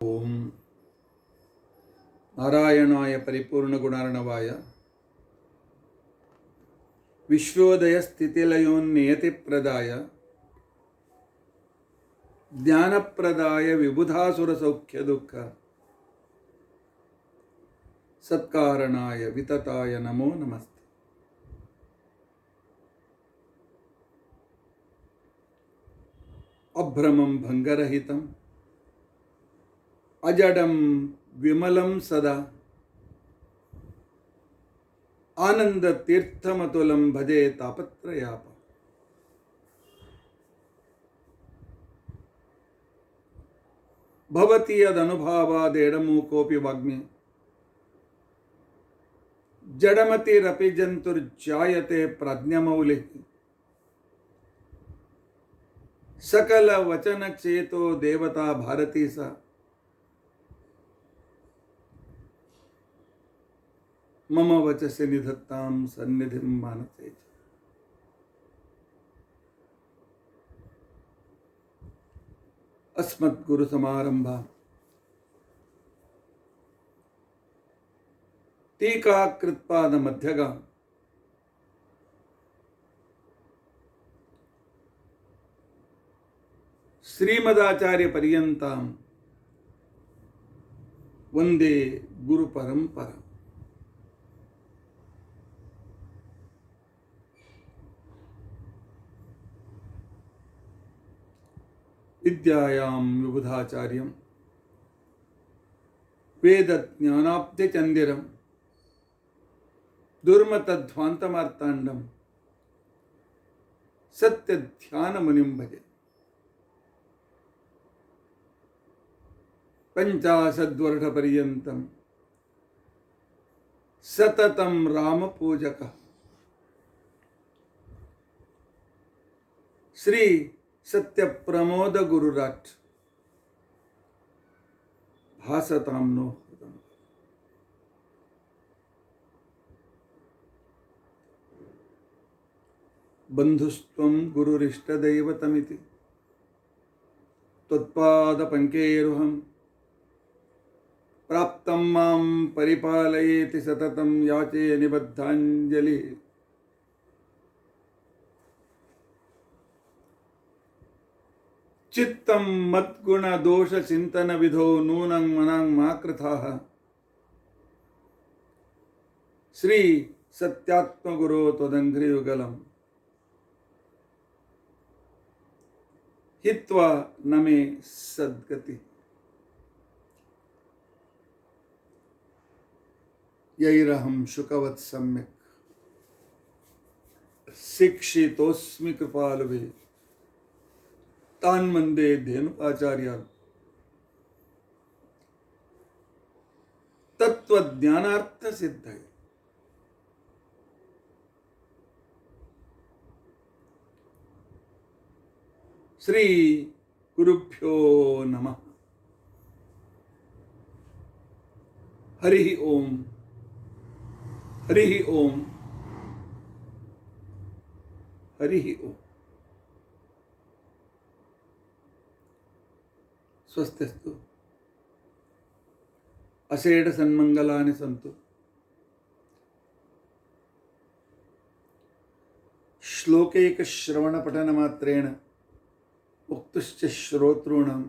ಓಂ ನಾರಾಯಣಾಯ ಪರಿಪೂರ್ಣಗುಣಾರ್ಣವಾಯ ವಿಶ್ವೋದಯ ಸ್ಥಿತಿಲಯೋನ್ನಿಯತಿಪ್ರದಾಯ ಜ್ಞಾನಪ್ರದಾಯ ವಿಬುಧಾಸುರಸೌಖ್ಯದುಃಖ ಸತ್ಕಾರಣಾಯ ವಿತತಾಯ ನಮೋ ನಮಸ್ತೆ. ಅಭ್ರಮಂ ಭಂಗರಹಿತಂ ಅಜಡಂ ವಿಮಲಂ ಸದಾ ಆನಂದ ತೀರ್ಥಮತುಲಂ ಭಜೆ ತಾಪತ್ರಯಾಪ. ಭವತಿ ಯದನುಭಾವಾದೇಡಮು ಕೋಪಿ ವಾಗ್ಮಿ ಜಡಮತಿರಪಿ ಜಂತುರ್ಜಾಯತೆ ಪ್ರಜ್ಞಮೌಲಿ ಸಕಲ ವಚನ ಚೇತೋ ದೇವತಾ ಭಾರತೀ ಸ ಮಮ ವಚಸಿ ನಿಧತ್ತಾಂ ಸನ್ನಿಧಿಂ ಮಾನಸೇ. ಅಸ್ಮದ್ಗುರು ಸಮಾರಂಭ ಟೀಕಾಕೃತ್ಪಾದ ಮಧ್ಯಗ ಶ್ರೀಮದಾಚಾರ್ಯ ಪರ್ಯಂತಾಂ ವಂದೇ ಗುರು ಪರಂಪರ. ವಿದ್ಯಾಯಾಂ ವಿಬುಧಾಚಾರ್ಯಂ ವೇದಜ್ಞಾನಾಬ್ಧಿಚಂದಿರಂ ದುರ್ಮತಧ್ವಾಂತಮಾರ್ತಾಂಡಂ ಸತ್ಯಧ್ಯಾನಮುನಿಂ ಭಜೆ. ಪಂಚಾಶದ್ವರ್ಷಪರ್ಯಂತಂ ಸತತಂ ರಾಮಪೂಜಕ ಶ್ರೀ ಸತ್ಯ ಪ್ರಮೋದ ಗುರುರಾಟ್ ಭಾಸತಾಂ ನೋ ಹೃದಂ. ಬಂಧುಸ್ತ್ವಂ ಗುರುರಿಷ್ಟದೈವತಮಿತಿ ತ್ವತ್ಪಾದ ಪಂಕೇರುಹಂ ಪ್ರಾಪ್ತಂ ಮಾಂ ಪರಿಪಾಲಯೇತಿ ಸತತಂ ಯಾಚೇ ನಿಬದ್ಧಾಂಜಲಿ. ಚಿತ್ತಂ ಮದ್ಗುಣ ದೋಷ ಚಿಂತನ ವಿಧೋ ನೂನಂ ಮನಾಂ ಮಾ ಕೃತಾಃ ಶ್ರೀ ಸತ್ಯಾತ್ಮಗುರೋ ತ್ವದಂಘ್ರಿಯುಗಲಂ ಹಿತ್ವಾ ನಮೇ ಸದ್ಗತಿ. ಯೈರಹಂ ಶುಕವತ್ ಸಮ್ಯಕ್ ಶಿಕ್ಷಿತೋಸ್ಮಿ ಕೃಪಾಲುಭೇ ತಾನ್ ಮಂದೇ ಧೇನುಕಾಚಾರ್ಯ ತತ್ವಜ್ಞಾನಾರ್ಥ ಸಿದ್ಧೈ. ಶ್ರೀ ಗುರುಭ್ಯೋ ನಮಃ. ಹರಿ ಓಂ ಹರಿ ಓಂ ಹರಿ ಓಂ. ಸ್ವಸ್ತಿಸ್ತು ಅಷೇಢ ಸನ್ಮಂಗಲಾನಿ ಸಂತು. ಶ್ಲೋಕೈಕ ಶ್ರವಣ ಪಠನ ಮಾತ್ರೇಣ ಮುಕ್ತುಶ್ಚ ಶ್ರೋತॄಣಾಂ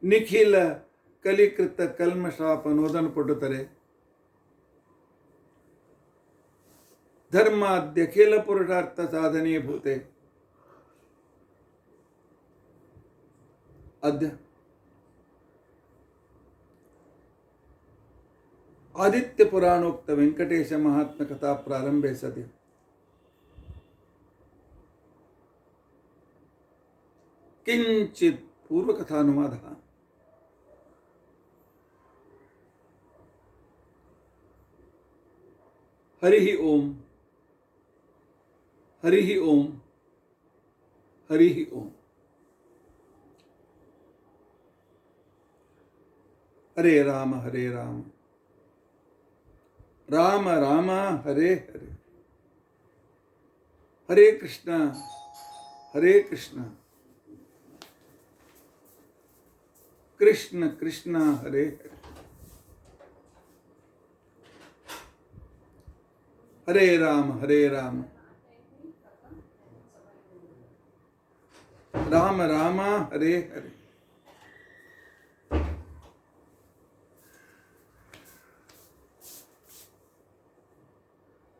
ನಿಖಿಲ ಕಲಿಕೃತ ಕಲ್ಮಷಾಪನೋದನ ಪಟುತರೆ ಧರ್ಮಾದ್ಯಖಿಲ ಪುರುಷಾರ್ಥ ಸಾಧನೆ ಭೂತೆ. ಅದ್ಯ ಆದಿತ್ಯ ಪುರಾಣೋಕ್ತ ವೆಂಕಟೇಶ ಮಹಾತ್ಮ ಕಥಾ ಪ್ರಾರಂಭೆ ಸದ್ಯ ಕಿಂಚಿತ್ ಪೂರ್ವಕಥಾನುವಾದ. ಹರಿ ಓಂ ಹರಿ ಓಂ ಹರಿ ಓಂ. ಹರೇ ರಾಮ ರಾಮ ರಾಮ ಹರೇ ಹರೇ. ಹರೇ ಕೃಷ್ಣ ಹರೇ ಕೃಷ್ಣ ಕೃಷ್ಣ ಕೃಷ್ಣ ಹರೇ ಹರೇ ಹರೇ ರಾಮ ಹರೇ ರಾಮ ರಾಮ ರಾಮ ಹರೇ ಹರೇ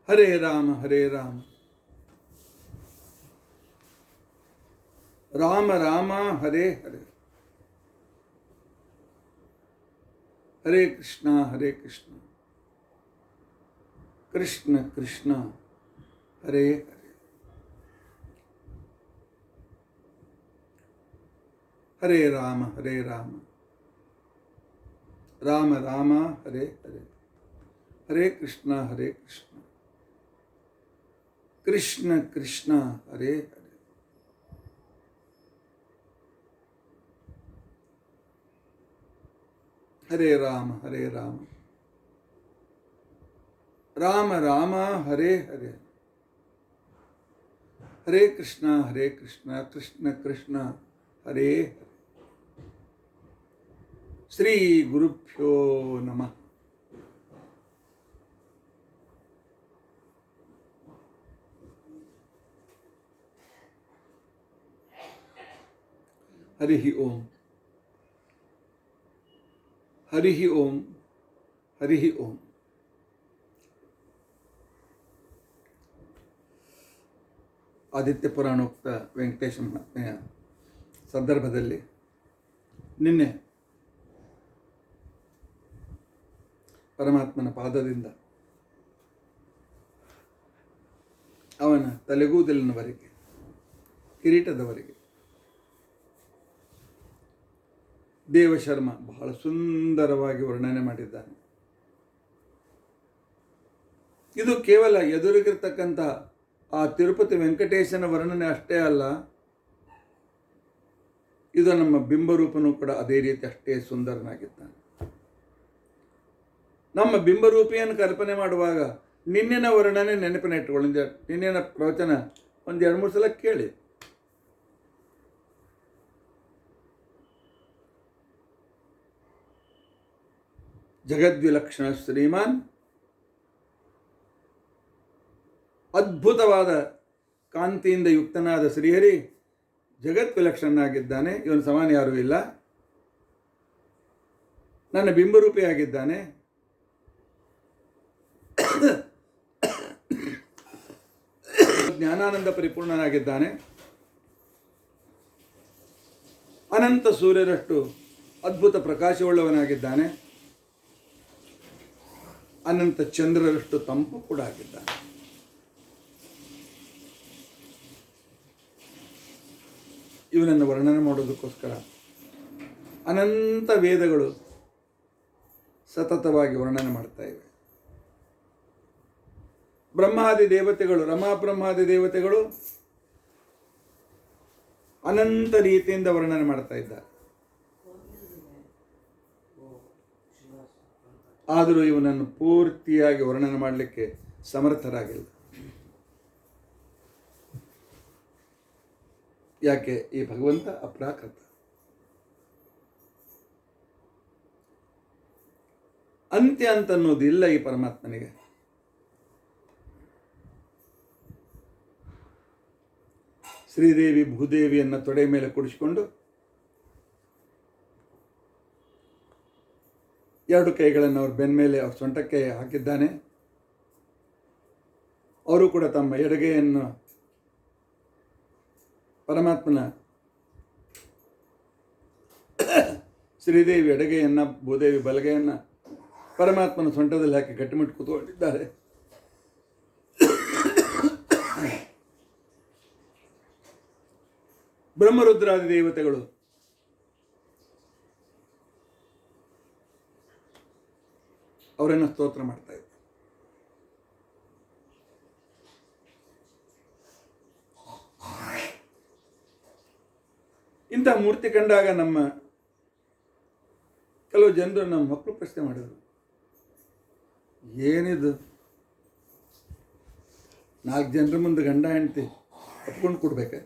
ಹರೇ ರಾಮ ಹರೇ ರಾಮ ರಾಮ ರಾಮ ಹರೇ ಹರೇ ಹರೇ ಕೃಷ್ಣ ಕೃಷ್ಣ ಕೃಷ್ಣ ಹರೇ ಹರೇ ಹರೇ ರಾಮ ರಾಮ ರಾಮ ಹರೇ ಹರೇ ಹರೇ ಕೃಷ್ಣ ಕೃಷ್ಣ ಕೃಷ್ಣ ಹರೇ ಹರೇ ಹರೇ ರಾಮ ರಾಮ ರಾಮ ಹರೇ ಹರೇ ಹರೇ ಕೃಷ್ಣ ಕೃಷ್ಣ ಕೃಷ್ಣ ಹರೇ ಹರೇ ಶ್ರೀ ಗುರುಭ್ಯೋ ನಮಃ. ಹರಿ ಓಂ ಹರಿ ಓಂ ಹರಿ ಓಂ. ಆದಿತ್ಯ ಪುರಾಣೋಕ್ತ ವೆಂಕಟೇಶ ಮಹಾತ್ಮೆಯ ಸಂದರ್ಭದಲ್ಲಿ ನಿನ್ನೆ ಪರಮಾತ್ಮನ ಪಾದದಿಂದ ಅವನ ತಲೆಗೂದಲಿನವರೆಗೆ ಕಿರೀಟದವರೆಗೆ ದೇವಶರ್ಮ ಬಹಳ ಸುಂದರವಾಗಿ ವರ್ಣನೆ ಮಾಡಿದ್ದಾನೆ. ಇದು ಕೇವಲ ಎದುರಿಗಿರ್ತಕ್ಕಂಥ ಆ ತಿರುಪತಿ ವೆಂಕಟೇಶನ ವರ್ಣನೆ ಅಷ್ಟೇ ಅಲ್ಲ, ಇದು ನಮ್ಮ ಬಿಂಬರೂಪನೂ ಕೂಡ ಅದೇ ರೀತಿ ಅಷ್ಟೇ ಸುಂದರನಾಗಿದ್ದಾನೆ. ನಮ್ಮ ಬಿಂಬರೂಪಿಯನ್ನು ಕಲ್ಪನೆ ಮಾಡುವಾಗ ನಿನ್ನಿನ ವರ್ಣನೆ ನೆನಪಿನ ಇಟ್ಟುಕೊಳ್ಳಿ. ನಿನ್ನಿನ ಪ್ರವಚನ ಒಂದು 2-3 ಸಲ ಕೇಳಿ. ಜಗದ್ವಿಲಕ್ಷಣ ಶ್ರೀಮಾನ್, ಅದ್ಭುತವಾದ ಕಾಂತಿಯಿಂದ ಯುಕ್ತನಾದ ಶ್ರೀಹರಿ ಜಗದ್ವಿಲಕ್ಷಣನಾಗಿದ್ದಾನೆ. ಇವನು ಸಮಾನ ಯಾರೂ ಇಲ್ಲ. ನನ್ನ ಬಿಂಬರೂಪಿಯಾಗಿದ್ದಾನೆ. ಜ್ಞಾನಾನಂದ ಪರಿಪೂರ್ಣನಾಗಿದ್ದಾನೆ. ಅನಂತ ಸೂರ್ಯರಷ್ಟು ಅದ್ಭುತ ಪ್ರಕಾಶವುಳ್ಳವನಾಗಿದ್ದಾನೆ. ಅನಂತ ಚಂದ್ರರಷ್ಟು ತಂಪು ಕೂಡ ಆಗಿದ್ದಾನೆ. ಇವನನ್ನು ವರ್ಣನೆ ಮಾಡೋದಕ್ಕೋಸ್ಕರ ಅನಂತ ವೇದಗಳು ಸತತವಾಗಿ ವರ್ಣನೆ ಮಾಡ್ತಾ ಇವೆ. ಬ್ರಹ್ಮಾದಿ ದೇವತೆಗಳು, ರಮಾಬ್ರಹ್ಮಾದಿ ದೇವತೆಗಳು ಅನಂತ ರೀತಿಯಿಂದ ವರ್ಣನೆ ಮಾಡ್ತಾ ಇದ್ದಾರೆ. ಆದರೂ ಇವನನ್ನು ಪೂರ್ತಿಯಾಗಿ ವರ್ಣನೆ ಮಾಡಲಿಕ್ಕೆ ಸಮರ್ಥರಾಗಿಲ್ಲ. ಯಾಕೆ? ಈ ಭಗವಂತ ಅಪ್ರಾಕೃತ. ಅಂತ್ಯ ಅಂತ ಅನ್ನೋದಿಲ್ಲ ಈ ಪರಮಾತ್ಮನಿಗೆ. ಶ್ರೀದೇವಿ ಭೂದೇವಿಯನ್ನು ತೊಡೆ ಮೇಲೆ ಕೂಡಿಸಿಕೊಂಡು 2 ಕೈಗಳನ್ನು ಅವ್ರ ಬೆನ್ನ ಮೇಲೆ ಅವ್ರ ಸೊಂಟಕ್ಕೆ ಹಾಕಿದ್ದಾನೆ. ಅವರು ಕೂಡ ತಮ್ಮ ಎಡಗೈಯನ್ನು ಪರಮಾತ್ಮನ ಶ್ರೀದೇವಿ ಎಡಗೈಯನ್ನು, ಭೂದೇವಿ ಬಲಗೈಯನ್ನು ಪರಮಾತ್ಮನ ಸೊಂಟದಲ್ಲಿ ಹಾಕಿ ಗಟ್ಟಿಮುಟ್ಟು ಕೂತ್ಕೊಂಡಿದ್ದಾರೆ. ಬ್ರಹ್ಮರುದ್ರಾದಿ ದೇವತೆಗಳು ಅವರನ್ನು ಸ್ತೋತ್ರ ಮಾಡ್ತಾ ಇದ್ದಾರೆ. ಇಂಥ ಮೂರ್ತಿ ಕಂಡಾಗ ಕೆಲವು ಜನರು ನಮ್ಮ ಮಕ್ಕಳು ಪ್ರಶ್ನೆ ಮಾಡಿದರು, ಏನಿದು 4 ಜನರ ಮುಂದೆ ಗಂಡ ಹೆಂಡತಿ ಒಪ್ಕೊಂಡು ಕೊಡ್ಬೇಕೆ?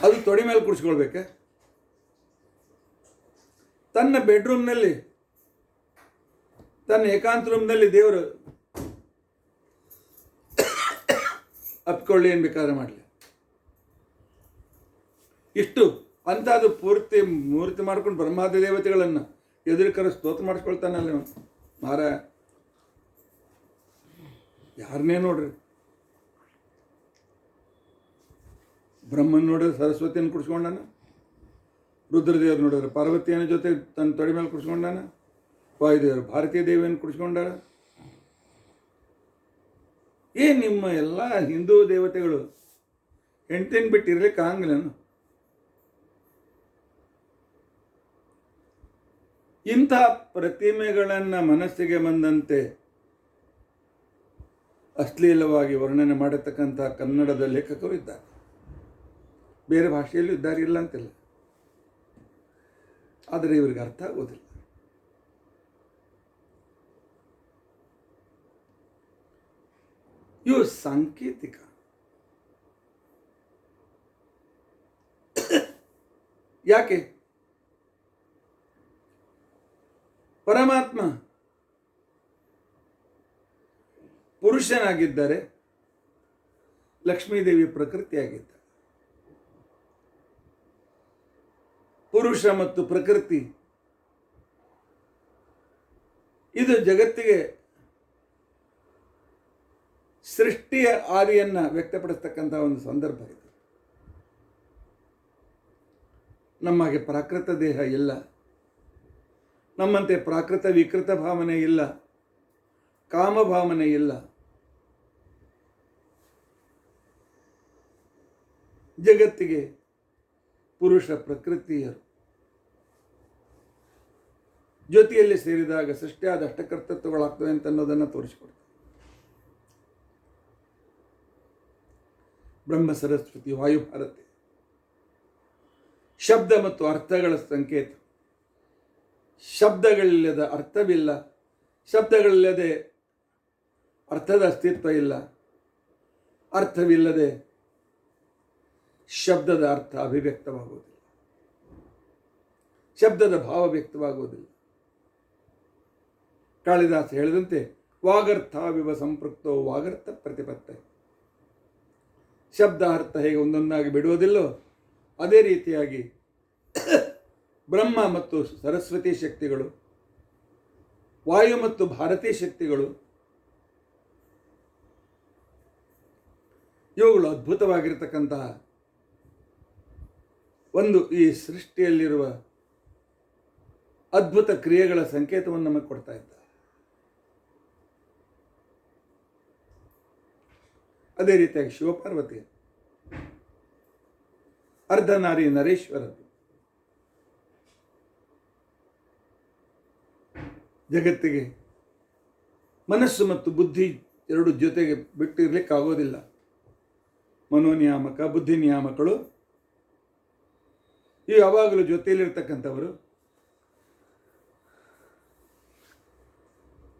ಅದು ತೊಡೆ ಮೇಲೆ ಕುಡಿಸ್ಕೊಳ್ಬೇಕೆ? ತನ್ನ ಬೆಡ್ರೂಮ್ನಲ್ಲಿ, ತನ್ನ ಏಕಾಂತ ರೂಮ್ನಲ್ಲಿ ದೇವರು ಅಪ್ಕೊಳ್ಳಿ ಏನು ಬೇಕಾದ್ರೆ ಮಾಡಲಿ. ಇಷ್ಟು ಅಂಥದ್ದು ಪೂರ್ತಿ ಮೂರ್ತಿ ಮಾಡ್ಕೊಂಡು ಬ್ರಹ್ಮಾದಿ ದೇವತೆಗಳನ್ನು ಎದುರು ಸ್ತೋತ್ರ ಮಾಡಿಸ್ಕೊಳ್ತಾನಲ್ಲ ಮಹಾರಾಯ. ಯಾರನ್ನೇ ನೋಡ್ರಿ, ಬ್ರಹ್ಮನ್ ನೋಡಿದ್ರೆ ಸರಸ್ವತಿಯನ್ನು ಕುಡಿಸ್ಕೊಂಡಾನ, ರುದ್ರದೇವರು ನೋಡಿದ್ರೆ ಪಾರ್ವತಿಯನ ಜೊತೆ ತನ್ನ ತೊಡೆ ಮೇಲೆ ಕುಡಿಸ್ಕೊಂಡಾನ, ವಾಯುದೇವರು ಭಾರತೀಯ ದೇವಿಯನ್ನು ಕುಡಿಸ್ಕೊಂಡಾರ. ನಿಮ್ಮ ಎಲ್ಲ ಹಿಂದೂ ದೇವತೆಗಳು ಹೆಂಡ್ತಿನ ಬಿಟ್ಟು ಇರ್ಲಿಕ್ಕೆ ಆಗಂಗಿಲ್ಲನು? ಇಂಥ ಪ್ರತಿಮೆಗಳನ್ನು ಮನಸ್ಸಿಗೆ ಬಂದಂತೆ ಅಶ್ಲೀಲವಾಗಿ ವರ್ಣನೆ ಮಾಡತಕ್ಕಂಥ ಕನ್ನಡದ ಲೇಖಕರು ಇದ್ದಾರೆ, ಬೇರೆ ಭಾಷೆಯಲ್ಲೂ ಇದ್ದಾರೆ, ಇಲ್ಲ ಅಂತಿಲ್ಲ. ಆದರೆ ಇವರಿಗೆ ಅರ್ಥ ಆಗೋದಿಲ್ಲ. ಇವು ಸಾಂಕೇತಿಕ. ಯಾಕೆ? ಪರಮಾತ್ಮ ಪುರುಷನಾಗಿದ್ದರೆ ಲಕ್ಷ್ಮೀದೇವಿ ಪ್ರಕೃತಿಯಾಗಿದ್ದ. ಪುರುಷ ಮತ್ತು ಪ್ರಕೃತಿ ಇದು ಜಗತ್ತಿಗೆ ಸೃಷ್ಟಿಯ ಆದಿಯನ್ನು ವ್ಯಕ್ತಪಡಿಸ್ತಕ್ಕಂಥ ಒಂದು ಸಂದರ್ಭ ಇದು. ನಮಗೆ ಪ್ರಾಕೃತ ದೇಹ ಇಲ್ಲ, ನಮ್ಮಂತೆ ಪ್ರಾಕೃತ ವಿಕೃತ ಭಾವನೆ ಇಲ್ಲ, ಕಾಮಭಾವನೆ ಇಲ್ಲ. ಜಗತ್ತಿಗೆ ಪುರುಷ ಪ್ರಕೃತಿಯರು ಜೊತೆಯಲ್ಲಿ ಸೇರಿದಾಗ ಸೃಷ್ಟಿಯಾದ ಅಷ್ಟಕರ್ತತ್ವಗಳಾಗ್ತವೆ ಅಂತ ಅನ್ನೋದನ್ನು ತೋರಿಸಿಕೊಡ್ತಾರೆ. ಬ್ರಹ್ಮ ಸರಸ್ವತಿ ವಾಯುಭಾರತಿ ಶಬ್ದ ಮತ್ತು ಅರ್ಥಗಳ ಸಂಕೇತ. ಶಬ್ದಗಳಿಲ್ಲದ ಅರ್ಥವಿಲ್ಲ, ಶಬ್ದಗಳಿಲ್ಲದೆ ಅರ್ಥದ ಅಸ್ತಿತ್ವ ಇಲ್ಲ, ಅರ್ಥವಿಲ್ಲದೆ ಶಬ್ದದ ಅರ್ಥ ಅಭಿವ್ಯಕ್ತವಾಗುವುದಿಲ್ಲ, ಶಬ್ದದ ಭಾವ ವ್ಯಕ್ತವಾಗುವುದಿಲ್ಲ. ಕಾಳಿದಾಸ ಹೇಳಿದಂತೆ ವಾಗರ್ಥಾವಿವ ಸಂಪೃಕ್ತೋ ವಾಗರ್ಥ ಪ್ರತಿಪತ್ತೆ. ಶಬ್ದ ಅರ್ಥ ಹೇಗೆ ಒಂದೊಂದಾಗಿ ಬಿಡುವುದಿಲ್ಲೋ ಅದೇ ರೀತಿಯಾಗಿ ಬ್ರಹ್ಮ ಮತ್ತು ಸರಸ್ವತಿ ಶಕ್ತಿಗಳು, ವಾಯು ಮತ್ತು ಭಾರತೀಯ ಶಕ್ತಿಗಳು, ಇವುಗಳು ಅದ್ಭುತವಾಗಿರತಕ್ಕಂತಹ ಒಂದು ಈ ಸೃಷ್ಟಿಯಲ್ಲಿರುವ ಅದ್ಭುತ ಕ್ರಿಯೆಗಳ ಸಂಕೇತವನ್ನು ನಮಗೆ ಕೊಡ್ತಾ ಇದ್ದಾರೆ. ಅದೇ ರೀತಿಯಾಗಿ ಶಿವಪಾರ್ವತಿ ಅರ್ಧನಾರಿ ನರೇಶ್ವರರು ಜಗತ್ತಿಗೆ ಮನಸ್ಸು ಮತ್ತು ಬುದ್ಧಿ ಎರಡು ಜೊತೆಗೆ ಬಿಟ್ಟು ಇರಲಿಕ್ಕೆ ಆಗೋದಿಲ್ಲ. ಮನೋನಿಯಾಮಕ, ಬುದ್ಧಿ ನಿಯಾಮಕಗಳು ಇವು ಯಾವಾಗಲೂ ಜೊತೆಯಲ್ಲಿರ್ತಕ್ಕಂಥವರು.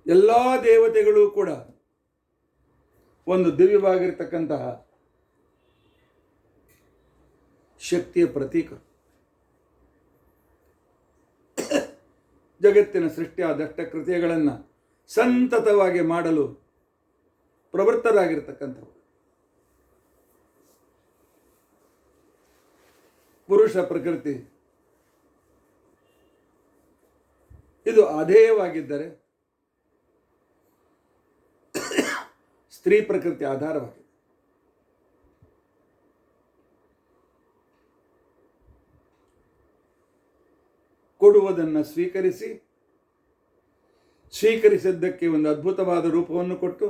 ಎಲ್ಲ ದೇವತೆಗಳು ಕೂಡ ಒಂದು ದಿವ್ಯವಾಗಿರ್ತಕ್ಕಂತಹ ಶಕ್ತಿಯ ಪ್ರತೀಕ. ಜಗತ್ತಿನ ಸೃಷ್ಟಿಯಾದಷ್ಟ ಕೃತ್ಯಗಳನ್ನು ಸಂತತವಾಗಿ ಮಾಡಲು ಪ್ರವೃತ್ತರಾಗಿರ್ತಕ್ಕಂಥವರು. ಪುರುಷ ಪ್ರಕೃತಿ ಇದು ಅಧೇಯವಾಗಿದ್ದರೆ ಸ್ತ್ರೀ ಪ್ರಕೃತಿ ಆಧಾರವಾಗಿದೆ. ಕೊಡುವುದನ್ನು ಸ್ವೀಕರಿಸಿದ್ದಕ್ಕೆ ಒಂದು ಅದ್ಭುತವಾದ ರೂಪವನ್ನು ಕೊಟ್ಟು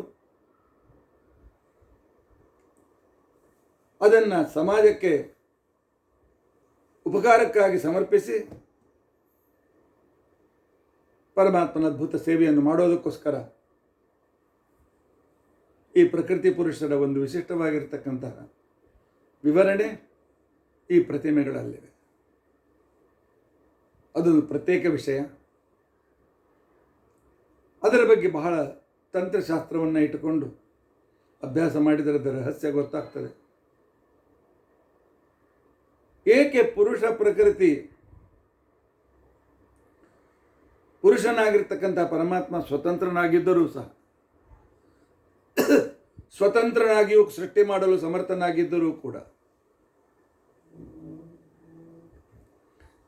ಅದನ್ನು ಸಮಾಜಕ್ಕೆ ಉಪಕಾರಕ್ಕಾಗಿ ಸಮರ್ಪಿಸಿ ಪರಮಾತ್ಮನ ಅದ್ಭುತ ಸೇವೆಯನ್ನು ಮಾಡೋದಕ್ಕೋಸ್ಕರ ಈ ಪ್ರಕೃತಿ ಪುರುಷರ ಒಂದು ವಿಶಿಷ್ಟವಾಗಿರ್ತಕ್ಕಂತಹ ವಿವರಣೆ ಈ ಪ್ರತಿಮೆಗಳಲ್ಲಿವೆ. ಅದೊಂದು ಪ್ರತ್ಯೇಕ ವಿಷಯ. ಅದರ ಬಗ್ಗೆ ಬಹಳ ತಂತ್ರಶಾಸ್ತ್ರವನ್ನು ಇಟ್ಟುಕೊಂಡು ಅಭ್ಯಾಸ ಮಾಡಿದರೆ ಅದರ ರಹಸ್ಯ ಗೊತ್ತಾಗ್ತದೆ. ಏಕೆ ಪುರುಷ ಪ್ರಕೃತಿ ಪುರುಷನಾಗಿರ್ತಕ್ಕಂಥ ಪರಮಾತ್ಮ ಸ್ವತಂತ್ರನಾಗಿದ್ದರೂ ಸಹ, ಸ್ವತಂತ್ರನಾಗಿಯೂ ಸೃಷ್ಟಿ ಮಾಡಲು ಸಮರ್ಥನಾಗಿದ್ದರೂ ಕೂಡ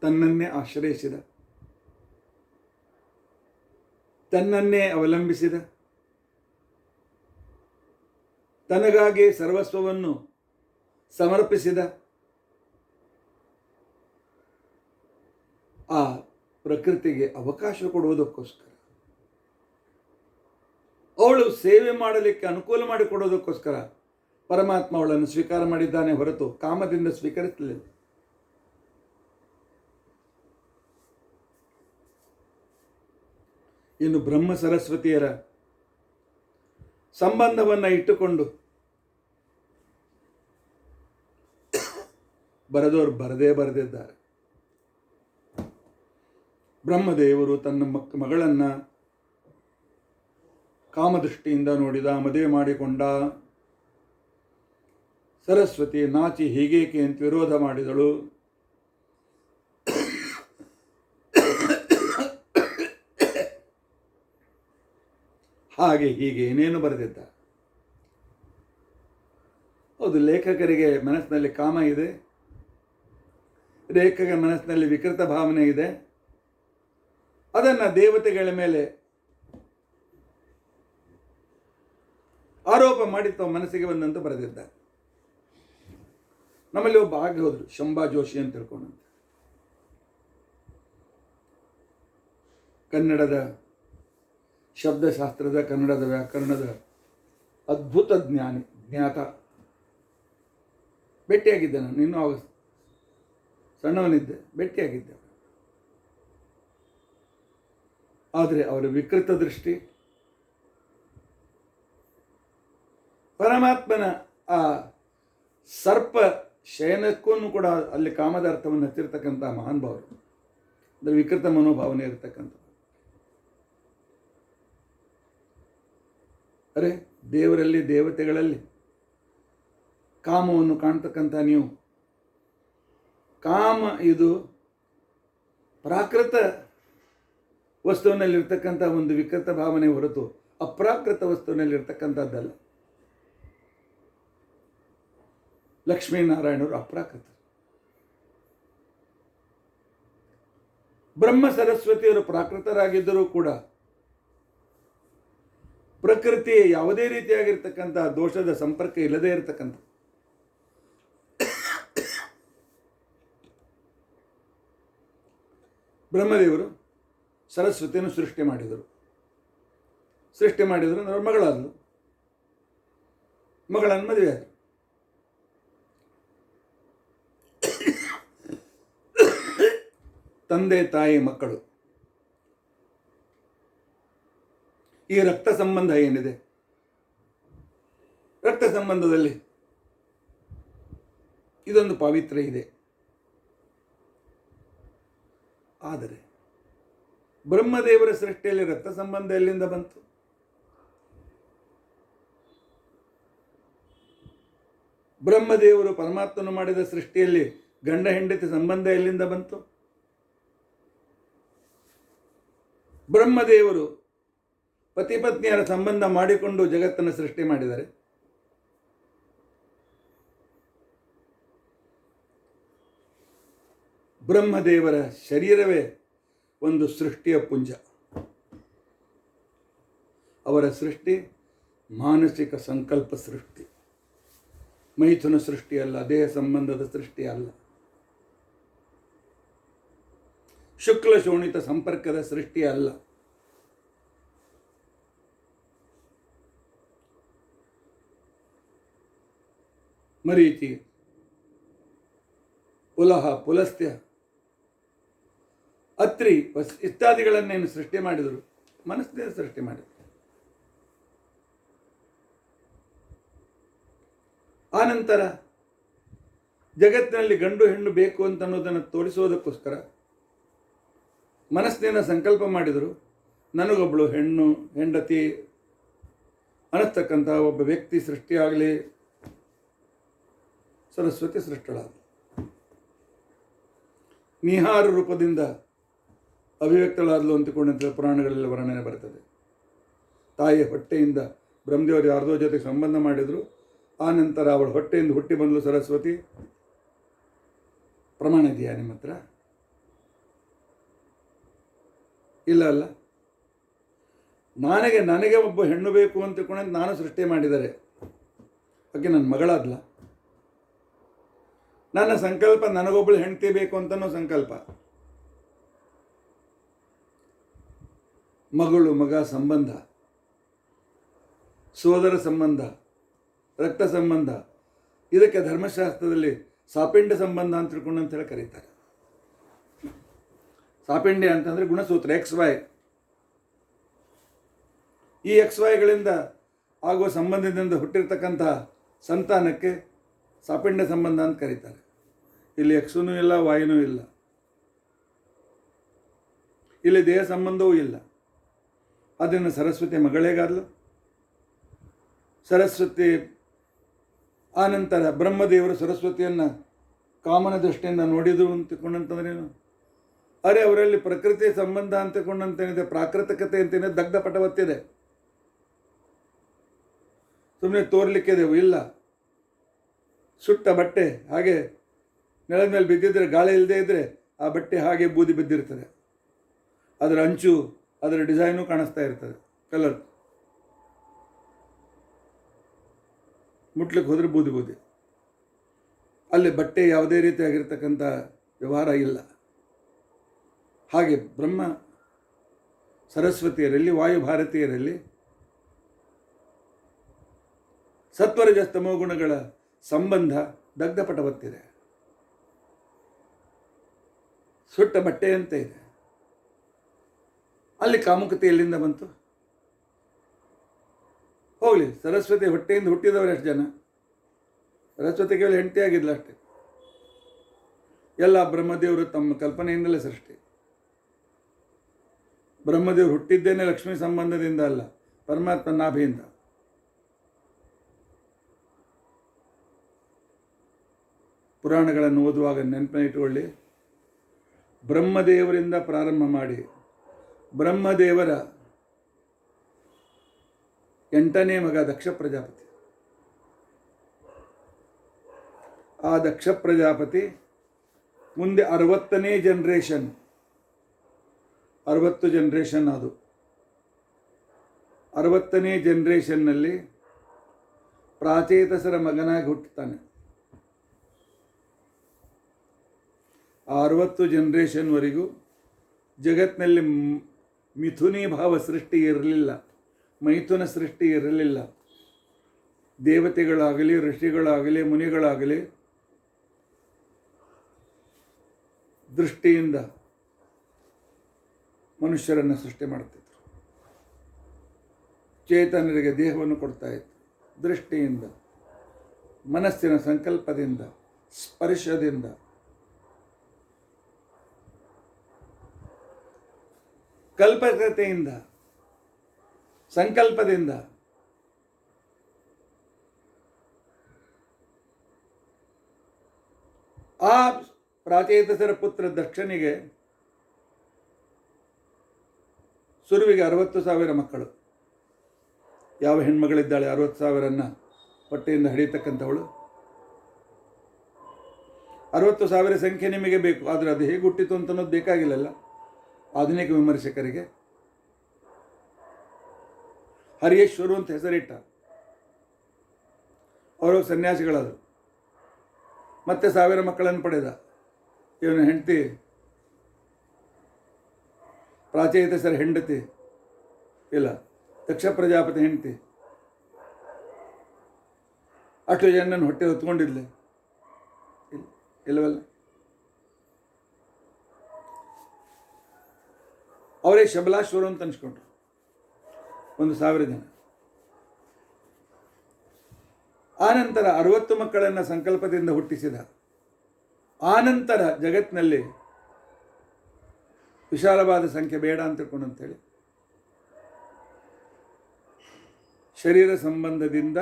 ತನ್ನನ್ನೇ ಆಶ್ರಯಿಸಿದ, ತನ್ನನ್ನೇ ಅವಲಂಬಿಸಿದ, ತನಗಾಗಿ ಸರ್ವಸ್ವವನ್ನು ಸಮರ್ಪಿಸಿದ ಆ ಪ್ರಕೃತಿಗೆ ಅವಕಾಶ ಕೊಡುವುದಕ್ಕೋಸ್ಕರ, ಅವಳು ಸೇವೆ ಮಾಡಲಿಕ್ಕೆ ಅನುಕೂಲ ಮಾಡಿಕೊಡೋದಕ್ಕೋಸ್ಕರ ಪರಮಾತ್ಮ ಅವಳನ್ನು ಸ್ವೀಕಾರ ಮಾಡಿದ್ದಾನೆ ಹೊರತು ಕಾಮದಿಂದ ಸ್ವೀಕರಿಸಲಿಲ್ಲ. ಇನ್ನು ಬ್ರಹ್ಮ ಸರಸ್ವತಿಯರ ಸಂಬಂಧವನ್ನು ಇಟ್ಟುಕೊಂಡು ಬರೆದವರು ಬರೆದಿದ್ದಾರೆ. ಬ್ರಹ್ಮದೇವರು ತನ್ನ ಮಗಳನ್ನು ಕಾಮದೃಷ್ಟಿಯಿಂದ ನೋಡಿದ, ಮದುವೆ ಮಾಡಿಕೊಂಡ. ಸರಸ್ವತಿ ನಾಚಿ ಹೀಗೇಕೆ ಅಂತ ವಿರೋಧ ಮಾಡಿದಳು. ಹಾಗೆ ಹೀಗೆ ಏನೇನು ಬರೆದಿದ್ದ. ಹೌದು, ಲೇಖಕರಿಗೆ ಮನಸ್ಸಿನಲ್ಲಿ ಕಾಮ ಇದೆ, ಲೇಖಕ ಮನಸ್ಸಿನಲ್ಲಿ ವಿಕೃತ ಭಾವನೆ ಇದೆ. ಅದನ್ನು ದೇವತೆಗಳ ಮೇಲೆ ಆರೋಪ ಮಾಡಿ ತಾವು ಮನಸ್ಸಿಗೆ ಬಂದಂತ ಬರೆದಿದ್ದ. ನಮ್ಮಲ್ಲಿ ಒಬ್ಬ ಆಗಿ ಹೋದ್ರು, ಶಂಭಾ ಜೋಶಿ ಅಂತ ತಿಳ್ಕೊಂಡಂತೆ. ಕನ್ನಡದ ಶಬ್ದಶಾಸ್ತ್ರದ, ಕನ್ನಡದ ವ್ಯಾಕರಣದ ಅದ್ಭುತ ಜ್ಞಾತ. ಭೇಟಿಯಾಗಿದ್ದೆ ನಾನು, ಇನ್ನೂ ಆಗ ಸಣ್ಣವನಿದ್ದೆ, ಭೇಟಿಯಾಗಿದ್ದೆ. ಆದರೆ ಅವರ ವಿಕೃತ ದೃಷ್ಟಿ, ಪರಮಾತ್ಮನ ಆ ಸರ್ಪ ಶಯನಕ್ಕೂ ಕೂಡ ಅಲ್ಲಿ ಕಾಮದ ಅರ್ಥವನ್ನು ಹಚ್ಚಿರ್ತಕ್ಕಂಥ ಮಹಾನ್ ಭಾವರು, ಅಂದರೆ ವಿಕೃತ ಮನೋಭಾವನೆ ಇರತಕ್ಕಂಥ. ಅರೆ, ದೇವರಲ್ಲಿ, ದೇವತೆಗಳಲ್ಲಿ ಕಾಮವನ್ನು ಕಾಣ್ತಕ್ಕಂಥ ನೀವು, ಕಾಮ ಇದು ಪ್ರಾಕೃತ ವಸ್ತುವಿನಲ್ಲಿರ್ತಕ್ಕಂಥ ಒಂದು ವಿಕೃತ ಭಾವನೆ ಹೊರತು ಅಪ್ರಾಕೃತ ವಸ್ತುವಿನಲ್ಲಿರ್ತಕ್ಕಂಥದ್ದಲ್ಲ. ಲಕ್ಷ್ಮೀನಾರಾಯಣರು ಅಪ್ರಾಕೃತ. ಬ್ರಹ್ಮ ಸರಸ್ವತಿಯರು ಪ್ರಾಕೃತರಾಗಿದ್ದರೂ ಕೂಡ ಪ್ರಕೃತಿಯ ಯಾವುದೇ ರೀತಿಯಾಗಿರ್ತಕ್ಕಂಥ ದೋಷದ ಸಂಪರ್ಕ ಇಲ್ಲದೇ ಇರತಕ್ಕಂಥ ಬ್ರಹ್ಮದೇವರು ಸರಸ್ವತಿಯನ್ನು ಸೃಷ್ಟಿ ಮಾಡಿದರು ಅಂದರೆ ಮಗಳಾದಳು, ಮಗಳನ್ನು ಮದುವೆ ಆದರು. ತಂದೆ ತಾಯಿ ಮಕ್ಕಳು, ಈ ರಕ್ತ ಸಂಬಂಧ ಏನಿದೆ, ರಕ್ತ ಸಂಬಂಧದಲ್ಲಿ ಇದೊಂದು ಪಾವಿತ್ರ್ಯ ಇದೆ. ಆದರೆ ಬ್ರಹ್ಮದೇವರ ಸೃಷ್ಟಿಯಲ್ಲಿ ರಕ್ತ ಸಂಬಂಧ ಎಲ್ಲಿಂದ ಬಂತು? ಬ್ರಹ್ಮದೇವರು ಪರಮಾತ್ಮನು ಮಾಡಿದ ಸೃಷ್ಟಿಯಲ್ಲಿ ಗಂಡ ಹೆಂಡತಿ ಸಂಬಂಧ ಎಲ್ಲಿಂದ ಬಂತು? ಬ್ರಹ್ಮದೇವರು ಪತಿ ಪತ್ನಿಯರ ಸಂಬಂಧ ಮಾಡಿಕೊಂಡು ಜಗತ್ತನ್ನು ಸೃಷ್ಟಿ ಮಾಡಿದ್ದಾರೆ. ಬ್ರಹ್ಮದೇವರ ಶರೀರವೇ ಒಂದು ಸೃಷ್ಟಿಯ ಪುಂಜ. ಅವರ ಸೃಷ್ಟಿ ಮಾನಸಿಕ ಸಂಕಲ್ಪ ಸೃಷ್ಟಿ, ಮೈಥುನ ಸೃಷ್ಟಿ ಅಲ್ಲ, ದೇಹ ಸಂಬಂಧದ ಸೃಷ್ಟಿ ಅಲ್ಲ, ಶುಕ್ಲ ಶೋಣಿತ ಸಂಪರ್ಕದ ಸೃಷ್ಟಿ ಅಲ್ಲ. ಮರೀಚಿ, ಪುಲಹ, ಪುಲಸ್ತ್ಯ, ಅತ್ರಿ ಇತ್ಯಾದಿಗಳನ್ನೇನು ಸೃಷ್ಟಿ ಮಾಡಿದರು, ಮನಸ್ಸಿನಿಂದ ಸೃಷ್ಟಿ ಮಾಡಿದರು. ಆನಂತರ ಜಗತ್ತಿನಲ್ಲಿ ಗಂಡು ಹೆಣ್ಣು ಬೇಕು ಅಂತ ಅನ್ನೋದನ್ನು ತೋರಿಸುವುದಕ್ಕೋಸ್ಕರ ಮನಸ್ಸಿನಿಂದ ಸಂಕಲ್ಪ ಮಾಡಿದರು. ನನಗೊಬ್ಬಳು ಹೆಂಡತಿ ಅನ್ನಿಸ್ತಕ್ಕಂಥ ಒಬ್ಬ ವ್ಯಕ್ತಿ ಸೃಷ್ಟಿಯಾಗಲಿ, ಸರಸ್ವತಿ ಸೃಷ್ಟಳಾಗಲಿ. ನಿಹಾರ ರೂಪದಿಂದ ಅಭಿವ್ಯಕ್ತಳಾದಲು ಅಂತಿಕೊಂಡಂತೆ ಪುರಾಣಗಳಲ್ಲಿ ವರ್ಣನೆ ಬರ್ತದೆ. ತಾಯಿಯ ಹೊಟ್ಟೆಯಿಂದ ಬ್ರಹ್ಮದೇವರು ಯಾರ್ದೋ ಜೊತೆಗೆ ಸಂಬಂಧ ಮಾಡಿದರು. ಆ ನಂತರ ಅವಳ ಹೊಟ್ಟೆಯಿಂದ ಹುಟ್ಟಿ ಬಂದಳು ಸರಸ್ವತಿ. ಪ್ರಮಾಣ ಇದೆಯಾ ನಿಮ್ಮ ಹತ್ರ? ಇಲ್ಲ ಅಲ್ಲ. ನನಗೆ ಒಬ್ಬ ಹೆಣ್ಣು ಬೇಕು ಅಂತ ತಿಳ್ಕೊಂಡಂತ ನಾನು ಸೃಷ್ಟಿ ಮಾಡಿದ್ದಾರೆ. ಆಕೆ ನನ್ನ ಮಗಳಾದ್ಲ. ನನ್ನ ಸಂಕಲ್ಪ ನನಗೊಬ್ಬಳು ಹೆಂಡತಿ ಬೇಕು ಅಂತನೋ ಸಂಕಲ್ಪ. ಮಗಳು ಮಗ ಸಂಬಂಧ, ಸೋದರ ಸಂಬಂಧ, ರಕ್ತ ಸಂಬಂಧ, ಇದಕ್ಕೆ ಧರ್ಮಶಾಸ್ತ್ರದಲ್ಲಿ ಸಾಪಿಂಡ ಸಂಬಂಧ ಅಂತ ತಿಳ್ಕೊಂಡು ಅಂತ ಹೇಳಿ ಕರೀತಾರೆ. ಸಾಪಿಂಡ್ಯ ಅಂತಂದರೆ ಗುಣಸೂತ್ರ XY. ಈ XYಗಳಿಂದ ಆಗುವ ಸಂಬಂಧದಿಂದ ಹುಟ್ಟಿರ್ತಕ್ಕಂಥ ಸಂತಾನಕ್ಕೆ ಸಾಪಿಂಡ ಸಂಬಂಧ ಅಂತ ಕರೀತಾರೆ. ಇಲ್ಲಿ Xನೂ ಇಲ್ಲ, Yನೂ ಇಲ್ಲ, ಇಲ್ಲಿ ದೇಹ ಸಂಬಂಧವೂ ಇಲ್ಲ. ಅದನ್ನು ಸರಸ್ವತಿ ಮಗಳೇಗಾದ್ಲು. ಸರಸ್ವತಿ ಆನಂತರ ಬ್ರಹ್ಮದೇವರು ಸರಸ್ವತಿಯನ್ನು ಕಾಮನ ದೃಷ್ಟಿಯಿಂದ ನೋಡಿದರು ಅಂತಕೊಂಡಂತಂದ್ರೇನು? ಅರೆ, ಅವರಲ್ಲಿ ಪ್ರಕೃತಿ ಸಂಬಂಧ ಅಂತಕೊಂಡಂತೇನಿದೆ, ಪ್ರಾಕೃತಿಕತೆ ಅಂತೇನಿದೆ, ದಗ್ಧ ಪಟವತ್ತಿದೆ. ಸುಮ್ಮನೆ ತೋರ್ಲಿಕ್ಕಿದೆವು ಇಲ್ಲ. ಸುಟ್ಟ ಬಟ್ಟೆ ಹಾಗೆ ನೆಲದ ಮೇಲೆ ಬಿದ್ದಿದ್ರೆ, ಗಾಳಿ ಇಲ್ಲದೆ ಇದ್ದರೆ ಆ ಬಟ್ಟೆ ಹಾಗೆ ಬೂದಿ ಬಿದ್ದಿರ್ತದೆ. ಅದರ ಅಂಚು, ಅದರ ಡಿಸೈನು ಕಾಣಿಸ್ತಾ ಇರ್ತದೆ, ಕಲರ್. ಮುಟ್ಲಿಕ್ಕೆ ಹೋದರೆ ಬೂದಿ. ಅಲ್ಲಿ ಬಟ್ಟೆ ಯಾವುದೇ ರೀತಿಯಾಗಿರ್ತಕ್ಕಂಥ ವ್ಯವಹಾರ ಇಲ್ಲ. ಹಾಗೆ ಬ್ರಹ್ಮ ಸರಸ್ವತಿಯರಲ್ಲಿ, ವಾಯು ಭಾರತೀಯರಲ್ಲಿ ಸತ್ವರಜಸ್ತಮೋ ಗುಣಗಳ ಸಂಬಂಧ ದಗ್ಧಪಟವತ್ತಿದೆ. ಸುಟ್ಟ ಬಟ್ಟೆಯಂತೆ ಇದೆ. ಅಲ್ಲಿ ಕಾಮುಕತೆ ಎಲ್ಲಿಂದ ಬಂತು? ಹೋಗಲಿ, ಸರಸ್ವತಿ ಹೊಟ್ಟೆಯಿಂದ ಹುಟ್ಟಿದವರು ಎಷ್ಟು ಜನ? ಸರಸ್ವತಿ ಕೇಳಿ ಹೆಂಡತಿಯಾಗಿದ್ಲ ಅಷ್ಟೆ. ಎಲ್ಲ ಬ್ರಹ್ಮದೇವರು ತಮ್ಮ ಕಲ್ಪನೆಯಿಂದಲೇ ಸೃಷ್ಟಿ. ಬ್ರಹ್ಮದೇವರು ಹುಟ್ಟಿದ್ದೇನೆ ಲಕ್ಷ್ಮೀ ಸಂಬಂಧದಿಂದ ಅಲ್ಲ, ಪರಮಾತ್ಮ ನಾಭಿಯಿಂದ. ಪುರಾಣಗಳನ್ನು ಓದುವಾಗ ನೆನಪಿಟ್ಟುಕೊಳ್ಳಿ, ಬ್ರಹ್ಮದೇವರಿಂದ ಪ್ರಾರಂಭ ಮಾಡಿ ಬ್ರಹ್ಮದೇವರ 8ನೇ ಮಗ ದಕ್ಷ ಪ್ರಜಾಪತಿ. ಆ ದಕ್ಷ ಪ್ರಜಾಪತಿ ಮುಂದೆ 60ನೇ ಜನರೇಷನ್, 60 ಜನರೇಷನ್ ಅದು. 60ನೇ ಜನರೇಷನ್ನಲ್ಲಿ ಪ್ರಾಚೇತಸರ ಮಗನಾಗಿ ಹುಟ್ಟುತ್ತಾನೆ. ಆ 60 ಜನರೇಷನ್ವರೆಗೂ ಜಗತ್ತಿನಲ್ಲಿ ಮಿಥುನಿ ಭಾವ ಸೃಷ್ಟಿ ಇರಲಿಲ್ಲ, ಮೈಥುನ ಸೃಷ್ಟಿ ಇರಲಿಲ್ಲ. ದೇವತೆಗಳಾಗಲಿ, ಋಷಿಗಳಾಗಲಿ, ಮುನಿಗಳಾಗಲಿ ದೃಷ್ಟಿಯಿಂದ ಮನುಷ್ಯರನ್ನು ಸೃಷ್ಟಿ ಮಾಡ್ತಿದ್ರು. ಚೇತನರಿಗೆ ದೇಹವನ್ನು ಕೊಡ್ತಾ ಇತ್ತು. ದೃಷ್ಟಿಯಿಂದ, ಮನಸ್ಸಿನ ಸಂಕಲ್ಪದಿಂದ, ಸ್ಪರ್ಶದಿಂದ, ಕಲ್ಪಕತೆಯಿಂದ, ಸಂಕಲ್ಪದಿಂದ. ಆ ಪ್ರಾಚೇತಸರ ಪುತ್ರ ದಕ್ಷನಿಗೆ, ಸುರುವಿಗೆ 60,000 ಮಕ್ಕಳು. ಯಾವ ಹೆಣ್ಮಗಳಿದ್ದಾಳೆ 60,000 ಹೊಟ್ಟೆಯಿಂದ ಹಿಡಿಯತಕ್ಕಂಥವಳು? 60,000 ಸಂಖ್ಯೆ ನಿಮಗೆ ಬೇಕು, ಆದರೆ ಅದು ಹೇಗೆ ಹುಟ್ಟಿತು ಅಂತ ಅನ್ನೋದು ಬೇಕಾಗಿಲ್ಲಲ್ಲ ಆಧುನಿಕ ವಿಮರ್ಶಕರಿಗೆ. ಹರಿಯೇಶ್ವರು ಅಂತ ಹೆಸರಿಟ್ಟ. ಅವರು ಸನ್ಯಾಸಿಗಳಾದರು. ಮತ್ತೆ 1000 ಮಕ್ಕಳನ್ನು ಪಡೆದ. ಇವನ ಹೆಂಡತಿ ಪ್ರಾಚೇತಸರ ಹೆಂಡತಿ ಇಲ್ಲ, ದಕ್ಷ ಪ್ರಜಾಪತಿ ಹೆಂಡತಿ. ಅಷ್ಟು ಜನನ ಹೊಟ್ಟೆ ಹೊತ್ಕೊಂಡಿದ್ಲೆ ಇಲ್ಲವಲ್ಲ? ಅವರೇ ಶಬಲಾಶ್ವರು ಅಂತ ಅನ್ಸ್ಕೊಂಡ್ರು. 1,000 ಜನ. ಆನಂತರ 60 ಮಕ್ಕಳನ್ನು ಸಂಕಲ್ಪದಿಂದ ಹುಟ್ಟಿಸಿದ. ಆನಂತರ ಜಗತ್ತಿನಲ್ಲಿ ವಿಶಾಲವಾದ ಸಂಖ್ಯೆ ಬೇಡ ಅಂತ ತಿಳ್ಕೊಂಡಂತೇಳಿ ಶರೀರ ಸಂಬಂಧದಿಂದ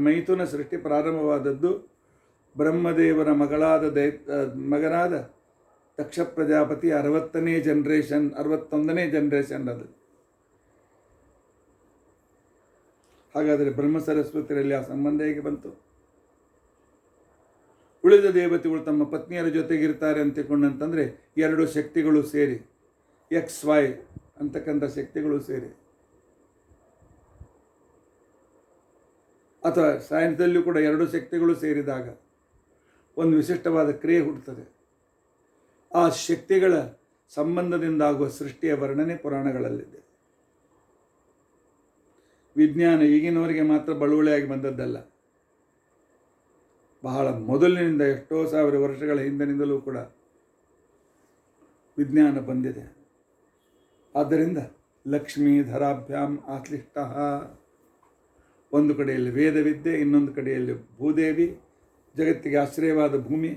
ಮೈಥುನ ಸೃಷ್ಟಿ ಪ್ರಾರಂಭವಾದದ್ದು. ಬ್ರಹ್ಮದೇವರ ಮಗನಾದ ದಕ್ಷ ಪ್ರಜಾಪತಿ 60ನೇ ಜನ್ರೇಷನ್, 61ನೇ ಜನ್ರೇಷನ್ ಅದು. ಹಾಗಾದರೆ ಬ್ರಹ್ಮ ಸರಸ್ವತಿಯರಲ್ಲಿ ಆ ಸಂಬಂಧ ಹೇಗೆ ಬಂತು? ಉಳಿದ ದೇವತೆಗಳು ತಮ್ಮ ಪತ್ನಿಯರ ಜೊತೆಗಿರ್ತಾರೆ ಅಂತಿಕೊಂಡಂತಂದರೆ 2 ಶಕ್ತಿಗಳು ಸೇರಿ, XY ಅಂತಕ್ಕಂಥ ಶಕ್ತಿಗಳು ಸೇರಿ, ಅಥವಾ ಸೈನ್ಸ್ದಲ್ಲೂ ಕೂಡ 2 ಶಕ್ತಿಗಳು ಸೇರಿದಾಗ ಒಂದು ವಿಶಿಷ್ಟವಾದ ಕ್ರಿಯೆ ಹುಟ್ಟುತ್ತದೆ. ಆ ಶಕ್ತಿಗಳ ಸಂಬಂಧದಿಂದಾಗುವ ಸೃಷ್ಟಿಯ ವರ್ಣನೆ ಪುರಾಣಗಳಲ್ಲಿದೆ. ವಿಜ್ಞಾನ ಈಗಿನವರಿಗೆ ಮಾತ್ರ ಬಳುವಳಿಯಾಗಿ ಬಂದದ್ದಲ್ಲ, ಬಹಳ ಮೊದಲಿನಿಂದ ಎಷ್ಟೋ ಸಾವಿರ ವರ್ಷಗಳ ಹಿಂದಿನಿಂದಲೂ ಕೂಡ ವಿಜ್ಞಾನ ಬಂದಿದೆ. ಆದ್ದರಿಂದ ಲಕ್ಷ್ಮೀ ಧರಾಭ್ಯಾಂ ಆಶ್ಲಿಷ್ಟ, ಒಂದು ಕಡೆಯಲ್ಲಿ ವೇದವಿದ್ಯೆ, ಇನ್ನೊಂದು ಕಡೆಯಲ್ಲಿ ಭೂದೇವಿ, ಜಗತ್ತಿಗೆ ಆಶ್ರಯವಾದ ಭೂಮಿ.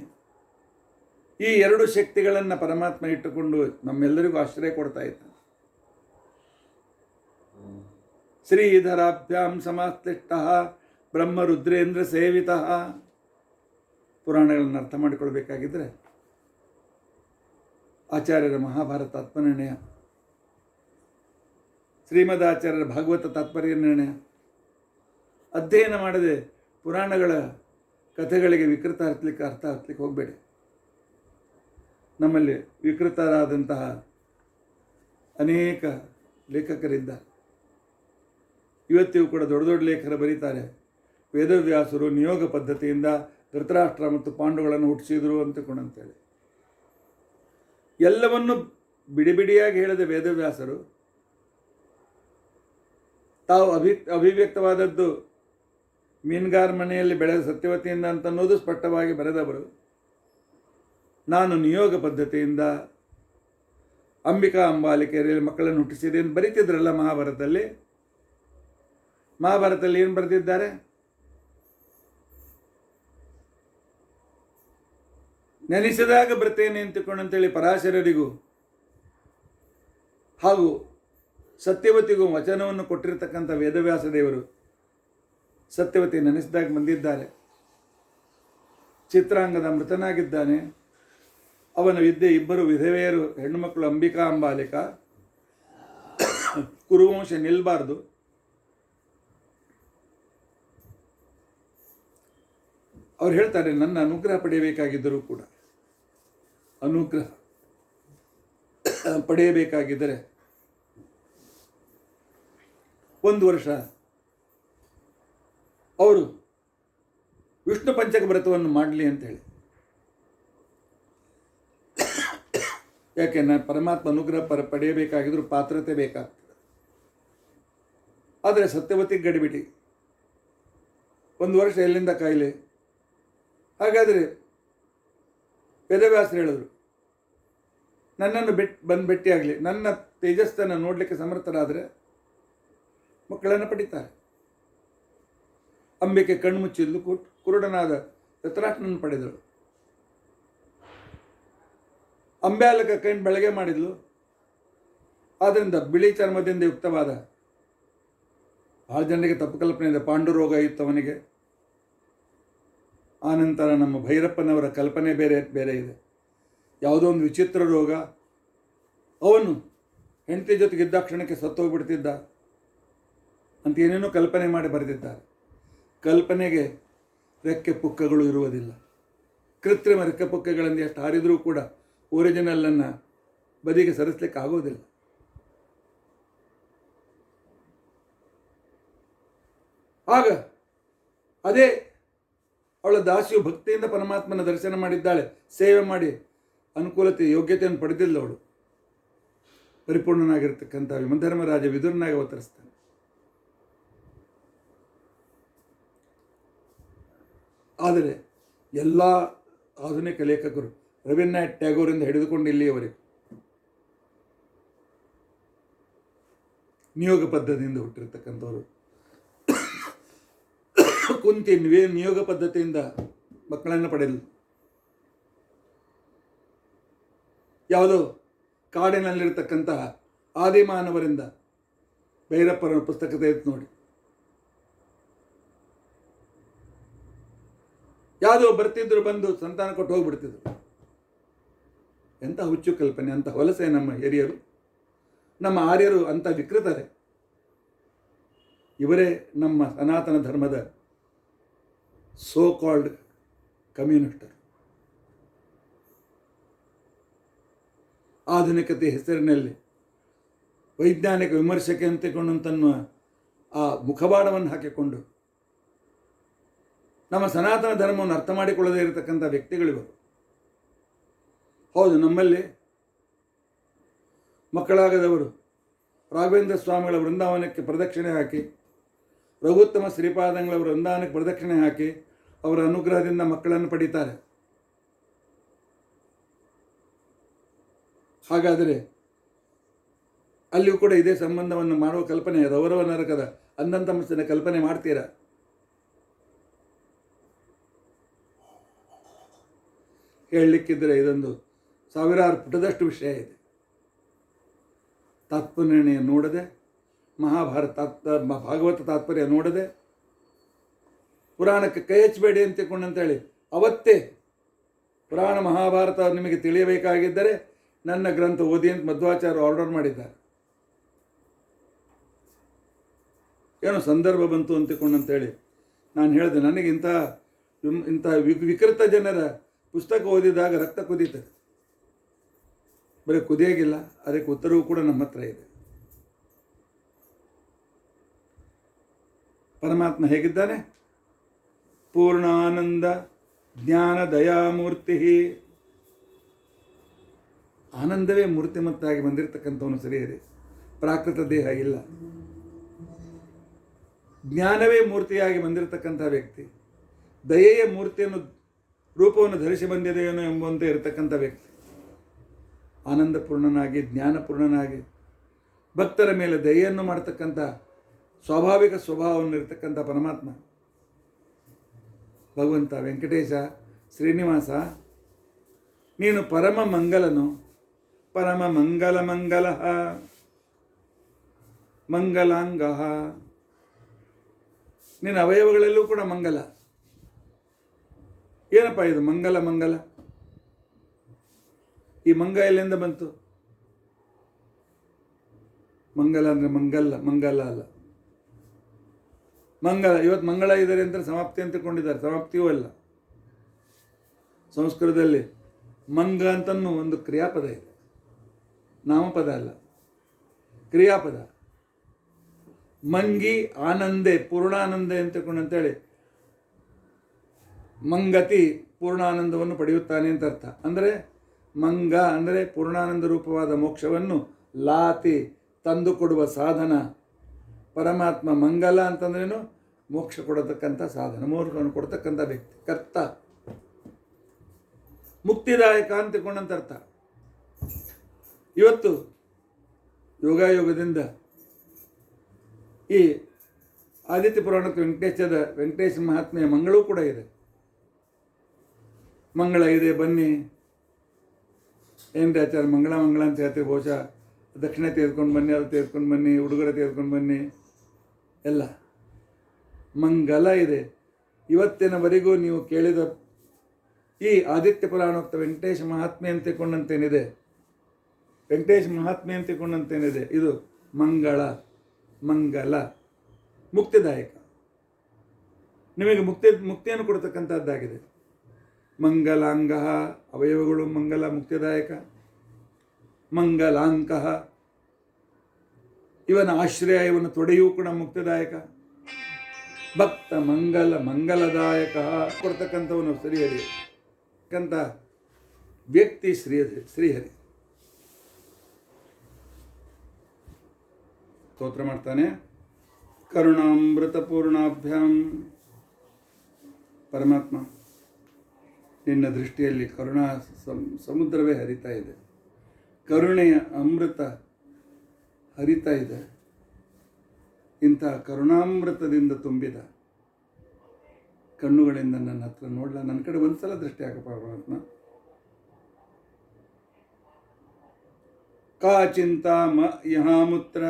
ಈ 2 ಶಕ್ತಿಗಳನ್ನು ಪರಮಾತ್ಮ ಇಟ್ಟುಕೊಂಡು ನಮ್ಮೆಲ್ಲರಿಗೂ ಆಶ್ರಯ ಕೊಡ್ತಾ ಇದ್ದಾನೆ. ಶ್ರೀಧರಾಭ್ಯಾಂ ಸಮಾಶ್ಲಿಷ್ಟ ಬ್ರಹ್ಮ ರುದ್ರೇಂದ್ರ ಸೇವಿತ. ಪುರಾಣಗಳನ್ನು ಅರ್ಥ ಮಾಡಿಕೊಳ್ಬೇಕಾಗಿದ್ದರೆ ಆಚಾರ್ಯರ ಮಹಾಭಾರತ ಆತ್ಮನಿರ್ಣಯ, ಶ್ರೀಮದ್ ಆಚಾರ್ಯರ ಭಾಗವತ ತಾತ್ಪರ್ಯ ನಿರ್ಣಯ ಅಧ್ಯಯನ ಮಾಡದೆ ಪುರಾಣಗಳ ಕಥೆಗಳಿಗೆ ವಿಕೃತ ಅರ್ಥ ಹಚ್ಚಲಿಕ್ಕೆ ಹೋಗಬೇಡಿ. ನಮ್ಮಲ್ಲಿ ವಿಕೃತರಾದಂತಹ ಅನೇಕ ಲೇಖಕರಿದ್ದಾರೆ. ಇವತ್ತಿಗೂ ಕೂಡ ದೊಡ್ಡ ದೊಡ್ಡ ಲೇಖಕರು ಬರೀತಾರೆ, ವೇದವ್ಯಾಸರು ನಿಯೋಗ ಪದ್ಧತಿಯಿಂದ ಧೃತರಾಷ್ಟ್ರ ಮತ್ತು ಪಾಂಡವಗಳನ್ನು ಹುಟ್ಟಿಸಿದರು ಅಂತೇಳಿ. ಎಲ್ಲವನ್ನು ಬಿಡಿಬಿಡಿಯಾಗಿ ಹೇಳಿದ ವೇದವ್ಯಾಸರು ತಾವು ಅಭಿವ್ಯಕ್ತವಾದದ್ದು ಮೀನುಗಾರ ಮನೆಯಲ್ಲಿ ಬೆಳೆದ ಸತ್ಯವತಿಯಿಂದ ಅಂತನ್ನೋದು ಸ್ಪಷ್ಟವಾಗಿ ಬರೆದವರು. ನಾನು ನಿಯೋಗ ಪದ್ಧತಿಯಿಂದ ಅಂಬಿಕಾ ಅಂಬಾಲಿಕೆಯರಲ್ಲಿ ಮಕ್ಕಳನ್ನು ಹುಟ್ಟಿಸಿದೆ ಎಂದು ಬರೀತಿದ್ರಲ್ಲ ಮಹಾಭಾರತದಲ್ಲಿ. ಮಹಾಭಾರತದಲ್ಲಿ ಏನು ಬರೆದಿದ್ದಾರೆ? ನೆನೆಸಿದಾಗ ಬರ್ತೇನೆ ಅಂತೇಳಿ ಪರಾಶರರಿಗೂ ಹಾಗೂ ಸತ್ಯವತಿಗೂ ವಚನವನ್ನು ಕೊಟ್ಟಿರತಕ್ಕಂಥ ವೇದವ್ಯಾಸ ದೇವರು ಸತ್ಯವತಿ ನೆನೆಸಿದಾಗ ಬಂದಿದ್ದಾರೆ. ಚಿತ್ರಾಂಗದ ಮೃತನಾಗಿದ್ದಾನೆ. ಅವನ ವಿದ್ಯೆ 2 ವಿಧವೆಯರು ಹೆಣ್ಣುಮಕ್ಕಳು ಅಂಬಿಕಾ ಅಂಬಾಲಿಕ. ಕುರುವಂಶ ನಿಲ್ಲಬಾರ್ದು. ಅವ್ರು ಹೇಳ್ತಾರೆ, ನನ್ನ ಅನುಗ್ರಹ ಪಡೆಯಬೇಕಾಗಿದ್ದರೂ ಕೂಡ, ಅನುಗ್ರಹ ಪಡೆಯಬೇಕಾಗಿದ್ದರೆ 1 ವರ್ಷ ಅವರು ವಿಷ್ಣು ಪಂಚಕ ವ್ರತವನ್ನು ಮಾಡಲಿ ಅಂತೇಳಿ. ಯಾಕೆ ನಾನು ಪರಮಾತ್ಮ ಅನುಗ್ರಹ ಪಡೆಯಬೇಕಾಗಿದ್ದರೂ ಪಾತ್ರತೆ ಬೇಕಾಗ್ತದೆ. ಆದರೆ ಸತ್ಯವತಿಗೆ ಗಡಿಬಿಡಿ, 1 ವರ್ಷ ಎಲ್ಲಿಂದ ಕಾಯಿಲೆ. ಹಾಗಾದರೆ ವೇದವ್ಯಾಸರು ಹೇಳಿದ್ರು, ನನ್ನನ್ನು ಬಂದು ಭೇಟಿಯಾಗಲಿ, ನನ್ನ ತೇಜಸ್ಸನ್ನು ನೋಡಲಿಕ್ಕೆ ಸಮರ್ಥರಾದರೆ ಮಕ್ಕಳನ್ನು ಪಡಿತಾರೆ. ಅಂಬಿಕೆ ಕಣ್ಣು ಮುಚ್ಚಿದ್ಲು, ಕುರುಡನಾದ ಧೃತರಾಷ್ಟ್ರನನ್ನು ಪಡೆದಳು. ಅಂಬ್ಯಾಲಕ ಕೈಯನ್ನು ಬೆಳಗ್ಗೆ ಮಾಡಿದ್ಲು. ಆದ್ದರಿಂದ ಬಿಳಿ ಚರ್ಮದಿಂದ ಯುಕ್ತವಾದ, ಭಾಳ ಜನರಿಗೆ ತಪ್ಪು ಕಲ್ಪನೆ ಇದೆ, ಪಾಂಡು ರೋಗ ಇತ್ತು ಅವನಿಗೆ. ಆನಂತರ ನಮ್ಮ ಭೈರಪ್ಪನವರ ಕಲ್ಪನೆ ಬೇರೆ ಇದೆ. ಯಾವುದೋ ಒಂದು ವಿಚಿತ್ರ ರೋಗ, ಅವನು ಹೆಂಡತಿ ಜೊತೆಗೆ ಇದ್ದಾಕ್ಷಣಕ್ಕೆ ಸತ್ತೋಗ್ಬಿಡ್ತಿದ್ದ ಅಂತ ಏನೇನೋ ಕಲ್ಪನೆ ಮಾಡಿ ಬರೆದಿದ್ದಾರೆ. ಕಲ್ಪನೆಗೆ ರೆಕ್ಕೆ ಪುಕ್ಕಗಳು ಇರುವುದಿಲ್ಲ. ಕೃತ್ರಿಮ ರೆಕ್ಕೆ ಪುಕ್ಕಗಳನ್ನು ಎಷ್ಟು ಹಾರಿದರೂ ಕೂಡ ಒರಿಜಿನಲನ್ನು ಬದಿಗೆ ಸರಿಸಲಿಕ್ಕೆ ಆಗೋದಿಲ್ಲ. ಆಗ ಅದೇ ಅವಳ ದಾಸಿಯು ಭಕ್ತಿಯಿಂದ ಪರಮಾತ್ಮನ ದರ್ಶನ ಮಾಡಿದ್ದಾಳೆ, ಸೇವೆ ಮಾಡಿ ಅನುಕೂಲತೆ ಯೋಗ್ಯತೆಯನ್ನು ಪಡೆದಿಲ್ಲ. ಅವಳು ಪರಿಪೂರ್ಣನಾಗಿರ್ತಕ್ಕಂಥ ವಿಮಧರ್ಮರಾಜ ವಿದುರನಾಗಿ ಅವತರಿಸ್ತಾನೆ. ಆದರೆ ಎಲ್ಲ ಆಧುನಿಕ ಲೇಖಕರು ರವೀಂದ್ರನಾಥ್ ಟ್ಯಾಗೋರಿಂದ ಹಿಡಿದುಕೊಂಡು ಇಲ್ಲಿಯವರೆಗೆ ನಿಯೋಗ ಪದ್ಧತಿಯಿಂದ ಹುಟ್ಟಿರ್ತಕ್ಕಂಥವ್ರು. ಕುಂತಿ ನಿಯೋಗ ಪದ್ಧತಿಯಿಂದ ಮಕ್ಕಳನ್ನು ಪಡೆಯಲು ಯಾವುದೋ ಕಾಡಿನಲ್ಲಿರ್ತಕ್ಕಂತಹ ಆದಿಮಾನವರಿಂದ ಭೈರಪ್ಪನ ಪುಸ್ತಕ ತೆಗೆದು ನೋಡಿ, ಯಾವುದೋ ಬರ್ತಿದ್ರು, ಬಂದು ಸಂತಾನ ಕೊಟ್ಟು ಹೋಗ್ಬಿಡ್ತಿದ್ರು. ಎಂಥ ಹುಚ್ಚು ಕಲ್ಪನೆ, ಅಂಥ ಹೊಲಸೆ ನಮ್ಮ ಹಿರಿಯರು, ನಮ್ಮ ಆರ್ಯರು ಅಂಥ ವಿಕೃತರೆ. ಇವರೇ ನಮ್ಮ ಸನಾತನ ಧರ್ಮದ ಸೋ ಕಾಲ್ಡ್ ಕಮ್ಯುನಿಸ್ಟರು. ಆಧುನಿಕತೆ ಹೆಸರಿನಲ್ಲಿ ವೈಜ್ಞಾನಿಕ ವಿಮರ್ಶಕ್ಕೆ ಅಂತಿಕೊಂಡಂತನ್ನುವ ಆ ಮುಖವಾಡವನ್ನು ಹಾಕಿಕೊಂಡು ನಮ್ಮ ಸನಾತನ ಧರ್ಮವನ್ನು ಅರ್ಥ ಮಾಡಿಕೊಳ್ಳದೇ ಇರತಕ್ಕಂಥ ವ್ಯಕ್ತಿಗಳಿವರು. ಹೌದು, ನಮ್ಮಲ್ಲಿ ಮಕ್ಕಳಾಗದವರು ರಾಘವೇಂದ್ರ ಸ್ವಾಮಿಗಳ ವೃಂದಾವನಕ್ಕೆ ಪ್ರದಕ್ಷಿಣೆ ಹಾಕಿ, ರಘುತ್ತಮ ಶ್ರೀಪಾದಂಗಳ ವೃಂದಾವನಕ್ಕೆ ಪ್ರದಕ್ಷಿಣೆ ಹಾಕಿ ಅವರ ಅನುಗ್ರಹದಿಂದ ಮಕ್ಕಳನ್ನು ಪಡೀತಾರೆ. ಹಾಗಾದರೆ ಅಲ್ಲಿಯೂ ಕೂಡ ಇದೇ ಸಂಬಂಧವನ್ನು ಮಾಡುವ ಕಲ್ಪನೆ, ರೌರವ ನರಕದ ಅಂದಂತಮಸ್ಸಿನ ಕಲ್ಪನೆ ಮಾಡ್ತೀರಾ? ಹೇಳಲಿಕ್ಕಿದ್ದರೆ ಇದೊಂದು ಸಾವಿರಾರು ಪುಟದಷ್ಟು ವಿಷಯ ಇದೆ. ತಾತ್ಪರ್ಯ ನೋಡದೆ, ಭಾಗವತ ತಾತ್ಪರ್ಯ ನೋಡದೆ, ಪುರಾಣಕ್ಕೆ ಕೈ ಹಚ್ಚಬೇಡಿ ಅಂತೇಳಿ ಅವತ್ತೇ ಪುರಾಣ ಮಹಾಭಾರತ ನಿಮಗೆ ತಿಳಿಯಬೇಕಾಗಿದ್ದರೆ ನನ್ನ ಗ್ರಂಥ ಓದಿ ಅಂತ ಮಧ್ವಾಚಾರ್ಯ ಆರ್ಡರ್ ಮಾಡಿದ್ದಾರೆ. ಏನೋ ಸಂದರ್ಭ ಬಂತು ಅಂತೇಳಿ ನಾನು ಹೇಳಿದೆ, ನನಗೆ ಇಂಥ ವಿಕೃತ ಜನರ ಪುಸ್ತಕ ಓದಿದಾಗ ರಕ್ತ ಕುದೀತದೆ. ಬರೀ ಕುದಿಯಾಗಿಲ್ಲ, ಅದಕ್ಕೆ ಉತ್ತರವೂ ಕೂಡ ನಮ್ಮ ಹತ್ರ ಇದೆ. ಪರಮಾತ್ಮ ಹೇಗಿದ್ದಾನೆ? ಪೂರ್ಣಾನಂದ ಜ್ಞಾನ ದಯಾಮೂರ್ತಿ. ಆನಂದವೇ ಮೂರ್ತಿಮತ್ತಾಗಿ ಬಂದಿರತಕ್ಕಂಥವನು ಸರಿಯಿದೆ. ಪ್ರಾಕೃತ ದೇಹ ಇಲ್ಲ, ಜ್ಞಾನವೇ ಮೂರ್ತಿಯಾಗಿ ಬಂದಿರತಕ್ಕಂಥ ವ್ಯಕ್ತಿ, ದಯೆಯ ಮೂರ್ತಿಯನ್ನು ರೂಪವನ್ನು ಧರಿಸಿ ಬಂದಿದೆಯೇನೋ ಎಂಬಂತೆ ಇರತಕ್ಕಂಥ ವ್ಯಕ್ತಿ, ಆನಂದಪೂರ್ಣನಾಗಿ ಜ್ಞಾನಪೂರ್ಣನಾಗಿ ಭಕ್ತರ ಮೇಲೆ ದಯೆಯನ್ನು ಮಾಡತಕ್ಕಂಥ ಸ್ವಾಭಾವಿಕ ಸ್ವಭಾವವನ್ನು ಇರತಕ್ಕಂಥ ಪರಮಾತ್ಮ ಭಗವಂತ ವೆಂಕಟೇಶ ಶ್ರೀನಿವಾಸ, ನೀನು ಪರಮ ಮಂಗಲನು. ಪರಮ ಮಂಗಲ ಮಂಗಲ ಮಂಗಲಾಂಗ. ನಿನ್ನ ಅವಯವಗಳಲ್ಲೂ ಕೂಡ ಮಂಗಲ. ಏನಪ್ಪ ಇದು ಮಂಗಲ ಮಂಗಲ? ಈ ಮಂಗ ಎಲ್ಲಿಂದ ಬಂತು? ಮಂಗಲ ಅಂದರೆ ಮಂಗಲ ಅಲ್ಲ, ಮಂಗಲ. ಇವತ್ತು ಮಂಗಳ ಇದ್ದಾರೆ ಅಂತ ಸಮಾಪ್ತಿ ಅಂತ ಕೊಂಡಿದ್ದಾರೆ. ಸಮಾಪ್ತಿಯೂ ಅಲ್ಲ. ಸಂಸ್ಕೃತದಲ್ಲಿ ಮಂಗ ಅಂತನೂ ಒಂದು ಕ್ರಿಯಾಪದ ಇದೆ, ನಾಮಪದ ಅಲ್ಲ, ಕ್ರಿಯಾಪದ. ಮಂಗಿ ಆನಂದೆ ಪೂರ್ಣಾನಂದೆ ಅಂತೇಳಿ ಮಂಗತಿ ಪೂರ್ಣಾನಂದವನ್ನು ಪಡೆಯುತ್ತಾನೆ ಅಂತ ಅರ್ಥ. ಅಂದರೆ ಮಂಗ ಅಂದರೆ ಪೂರ್ಣಾನಂದ ರೂಪವಾದ ಮೋಕ್ಷವನ್ನು ಲಾತಿ ತಂದು ಕೊಡುವ ಸಾಧನ ಪರಮಾತ್ಮ. ಮಂಗಲ ಅಂತಂದ್ರೇನು? ಮೋಕ್ಷ ಕೊಡತಕ್ಕಂಥ ಸಾಧನ, ಮೋಕ್ಷವನ್ನು ಕೊಡ್ತಕ್ಕಂಥ ವ್ಯಕ್ತಿ, ಕರ್ತ. ಮುಕ್ತಿದಾಯಕ ಅಂತಕೊಂಡಂತ ಅರ್ಥ. ಇವತ್ತು ಯೋಗಾಯೋಗದಿಂದ ಈ ಆದಿತ್ಯ ಪುರಾಣಕ್ಕೆ ವೆಂಕಟೇಶ ಮಹಾತ್ಮೆಯ ಮಂಗಳೂ ಕೂಡ ಇದೆ. ಮಂಗಳ ಇದೆ, ಬನ್ನಿ. ಏನು ಆಚಾರ ಮಂಗಳ ಅಂತ ಹೇಳ್ತೀವಿ. ಬಹುಶಃ ದಕ್ಷಿಣೆ ತೆಗೆದುಕೊಂಡು ಬನ್ನಿ, ಅದು ತೆಗೆದುಕೊಂಡು ಬನ್ನಿ, ಉಡುಗೊರೆ ತೆಗೆದುಕೊಂಡು ಬನ್ನಿ, ಎಲ್ಲ ಮಂಗಲ ಇದೆ. ಇವತ್ತಿನವರೆಗೂ ನೀವು ಕೇಳಿದ ಈ ಆದಿತ್ಯ ಪುರಾಣೋಕ್ತ ವೆಂಕಟೇಶ ಮಹಾತ್ಮೆ ಅಂತಿಕೊಂಡಂತೇನಿದೆ, ವೆಂಕಟೇಶ ಮಹಾತ್ಮೆ ಅಂತಿಕೊಂಡಂತೇನಿದೆ, ಇದು ಮಂಗಲ, ಮುಕ್ತಿದಾಯಕ. ನಿಮಗೆ ಮುಕ್ತಿಯನ್ನು ಕೊಡ್ತಕ್ಕಂಥದ್ದಾಗಿದೆ. ಮಂಗಲಾಂಗ, ಅವಯವಗಳು ಮಂಗಲ, ಮುಕ್ತಿದಾಯಕ. ಮಂಗಲಾಂಕ, ಇವನ ಆಶ್ರಯ, ಇವನ ತೊಡೆಯೂ ಕೂಡ ಮುಕ್ತಿದಾಯಕ. ಭಕ್ತ ಮಂಗಲದಾಯಕ ಕೊಡ್ತಕ್ಕಂಥವನು ಶ್ರೀಹರಿ ಕಂತ ವ್ಯಕ್ತಿ ಶ್ರೀಹರಿ. ಸ್ತೋತ್ರ ಮಾಡ್ತಾನೆ. ಕರುಣಾಮೃತ ಪೂರ್ಣಾಭ್ಯಾಂ. ಪರಮಾತ್ಮ, ನಿನ್ನ ದೃಷ್ಟಿಯಲ್ಲಿ ಕರುಣಾ ಸಮುದ್ರವೇ ಹರಿತಾ ಇದೆ, ಕರುಣೆಯ ಅಮೃತ ಹರಿತಾ ಇದೆ. ಇಂಥ ಕರುಣಾಮೃತದಿಂದ ತುಂಬಿದ ಕಣ್ಣುಗಳಿಂದ ನನ್ನ ಹತ್ರ ನೋಡಲ, ನನ್ನ ಕಡೆ ಒಂದ್ಸಲ ದೃಷ್ಟಿ ಹಾಕಪ್ಪ ಪರಮಾತ್ಮ. ಕಾ ಚಿಂತಾ ಯಹಾಮೂತ್ರ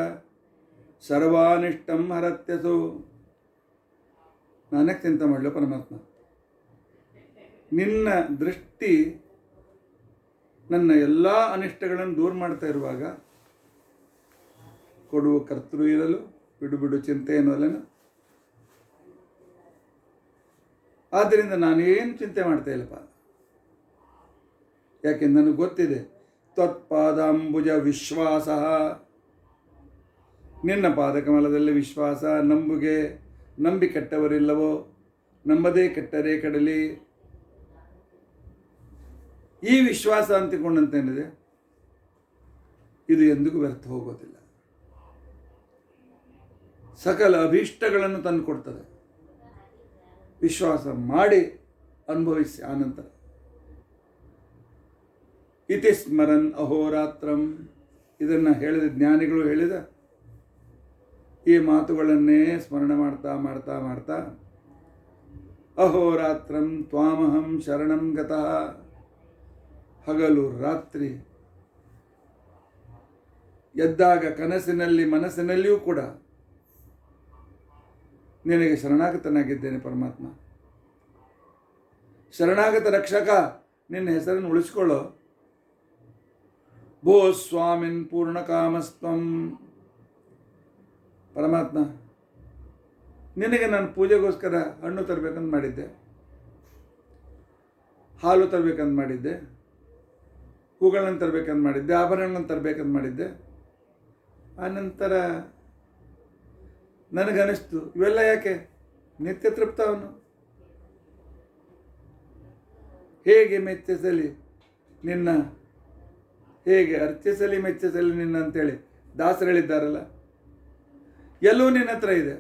ಸರ್ವಾನಿಷ್ಟಂ ಹರತ್ಯಸು. ನಾನಕ್ಕೆ ಚಿಂತೆ ಮಾಡಲು ಪರಮಾತ್ಮ? ನಿನ್ನ ದೃಷ್ಟಿ ನನ್ನ ಎಲ್ಲ ಅನಿಷ್ಟಗಳನ್ನು ದೂರ ಮಾಡ್ತಾ ಇರುವಾಗ ಕೊಡುವ ಕರ್ತೃ ಇರಲು ಬಿಡು ಬಿಡು ಚಿಂತೆ ಎನ್ನುವಲ್ಲನ. ಆದ್ದರಿಂದ ನಾನೇನು ಚಿಂತೆ ಮಾಡ್ತಾ ಇಲ್ಲಪ್ಪ. ಯಾಕೆ ನನಗೆ ಗೊತ್ತಿದೆ, ತ್ವತ್ಪಾದಾಂಬುಜ ವಿಶ್ವಾಸ, ನಿನ್ನ ಪಾದಕಮಲದಲ್ಲಿ ವಿಶ್ವಾಸ, ನಂಬಿ ಕೆಟ್ಟವರಿಲ್ಲವೋ, ನಂಬದೇ ಕೆಟ್ಟರೆ ಕಡಲಿ. ಈ ವಿಶ್ವಾಸ ಅಂತಿಕೊಂಡಂತೇನಿದೆ, ಇದು ಎಂದಿಗೂ ವ್ಯರ್ಥ ಹೋಗೋದಿಲ್ಲ. ಸಕಲ ಅಭೀಷ್ಟಗಳನ್ನು ತಂದು ಕೊಡ್ತದೆ. ವಿಶ್ವಾಸ ಮಾಡಿ ಅನುಭವಿಸಿ ಆನಂತರ. ಇತಿ ಸ್ಮರನ್ ಅಹೋರಾತ್ರಂ, ಇದನ್ನು ಹೇಳಿದ ಜ್ಞಾನಿಗಳು ಹೇಳಿದ ಈ ಮಾತುಗಳನ್ನೇ ಸ್ಮರಣೆ ಮಾಡ್ತಾ ಮಾಡ್ತಾ ಮಾಡ್ತಾ ಅಹೋರಾತ್ರಂ ತ್ವಾಮಹಂ ಶರಣಂ ಗತಃ, ಹಗಲು ರಾತ್ರಿ ಎದ್ದಾಗ ಕನಸಿನಲ್ಲಿ ಮನಸ್ಸಿನಲ್ಲಿಯೂ ಕೂಡ ನಿನಗೆ ಶರಣಾಗತನಾಗಿದ್ದೇನೆ ಪರಮಾತ್ಮ. ಶರಣಾಗತ ರಕ್ಷಕ, ನಿನ್ನ ಹೆಸರನ್ನು ಉಳಿಸ್ಕೊಳ್ಳೋ. ಭೋ ಸ್ವಾಮಿನ್ ಪೂರ್ಣಕಾಮಸ್ತ್ವಂ, ಪರಮಾತ್ಮ ನಿನಗೆ ನಾನು ಪೂಜೆಗೋಸ್ಕರ ಹಣ್ಣು ತರಬೇಕಂತ ಮಾಡಿದ್ದೆ, ಹಾಲು ತರಬೇಕಂತ ಮಾಡಿದ್ದೆ, ಹೂಗಳನ್ನು ತರಬೇಕಂತ ಮಾಡಿದ್ದೆ, ಆಭರಣಗಳನ್ನು ತರಬೇಕಂತ ಮಾಡಿದ್ದೆ. ಆನಂತರ ನನಗನಿಸ್ತು ಇವೆಲ್ಲ ಯಾಕೆ, ನಿತ್ಯ ತೃಪ್ತವನು ಹೇಗೆ ಮೆಚ್ಚಿಸಲಿ ನಿನ್ನ, ಹೇಗೆ ಅರ್ಚಿಸಲಿ ಮೆಚ್ಚಿಸಲಿ ನಿನ್ನ ಅಂತೇಳಿ ದಾಸರು ಹೇಳಿದ್ದಾರಲ್ಲ, ಎಲ್ಲವೂ ನಿನ್ನ ಹತ್ರ ಇದೆ.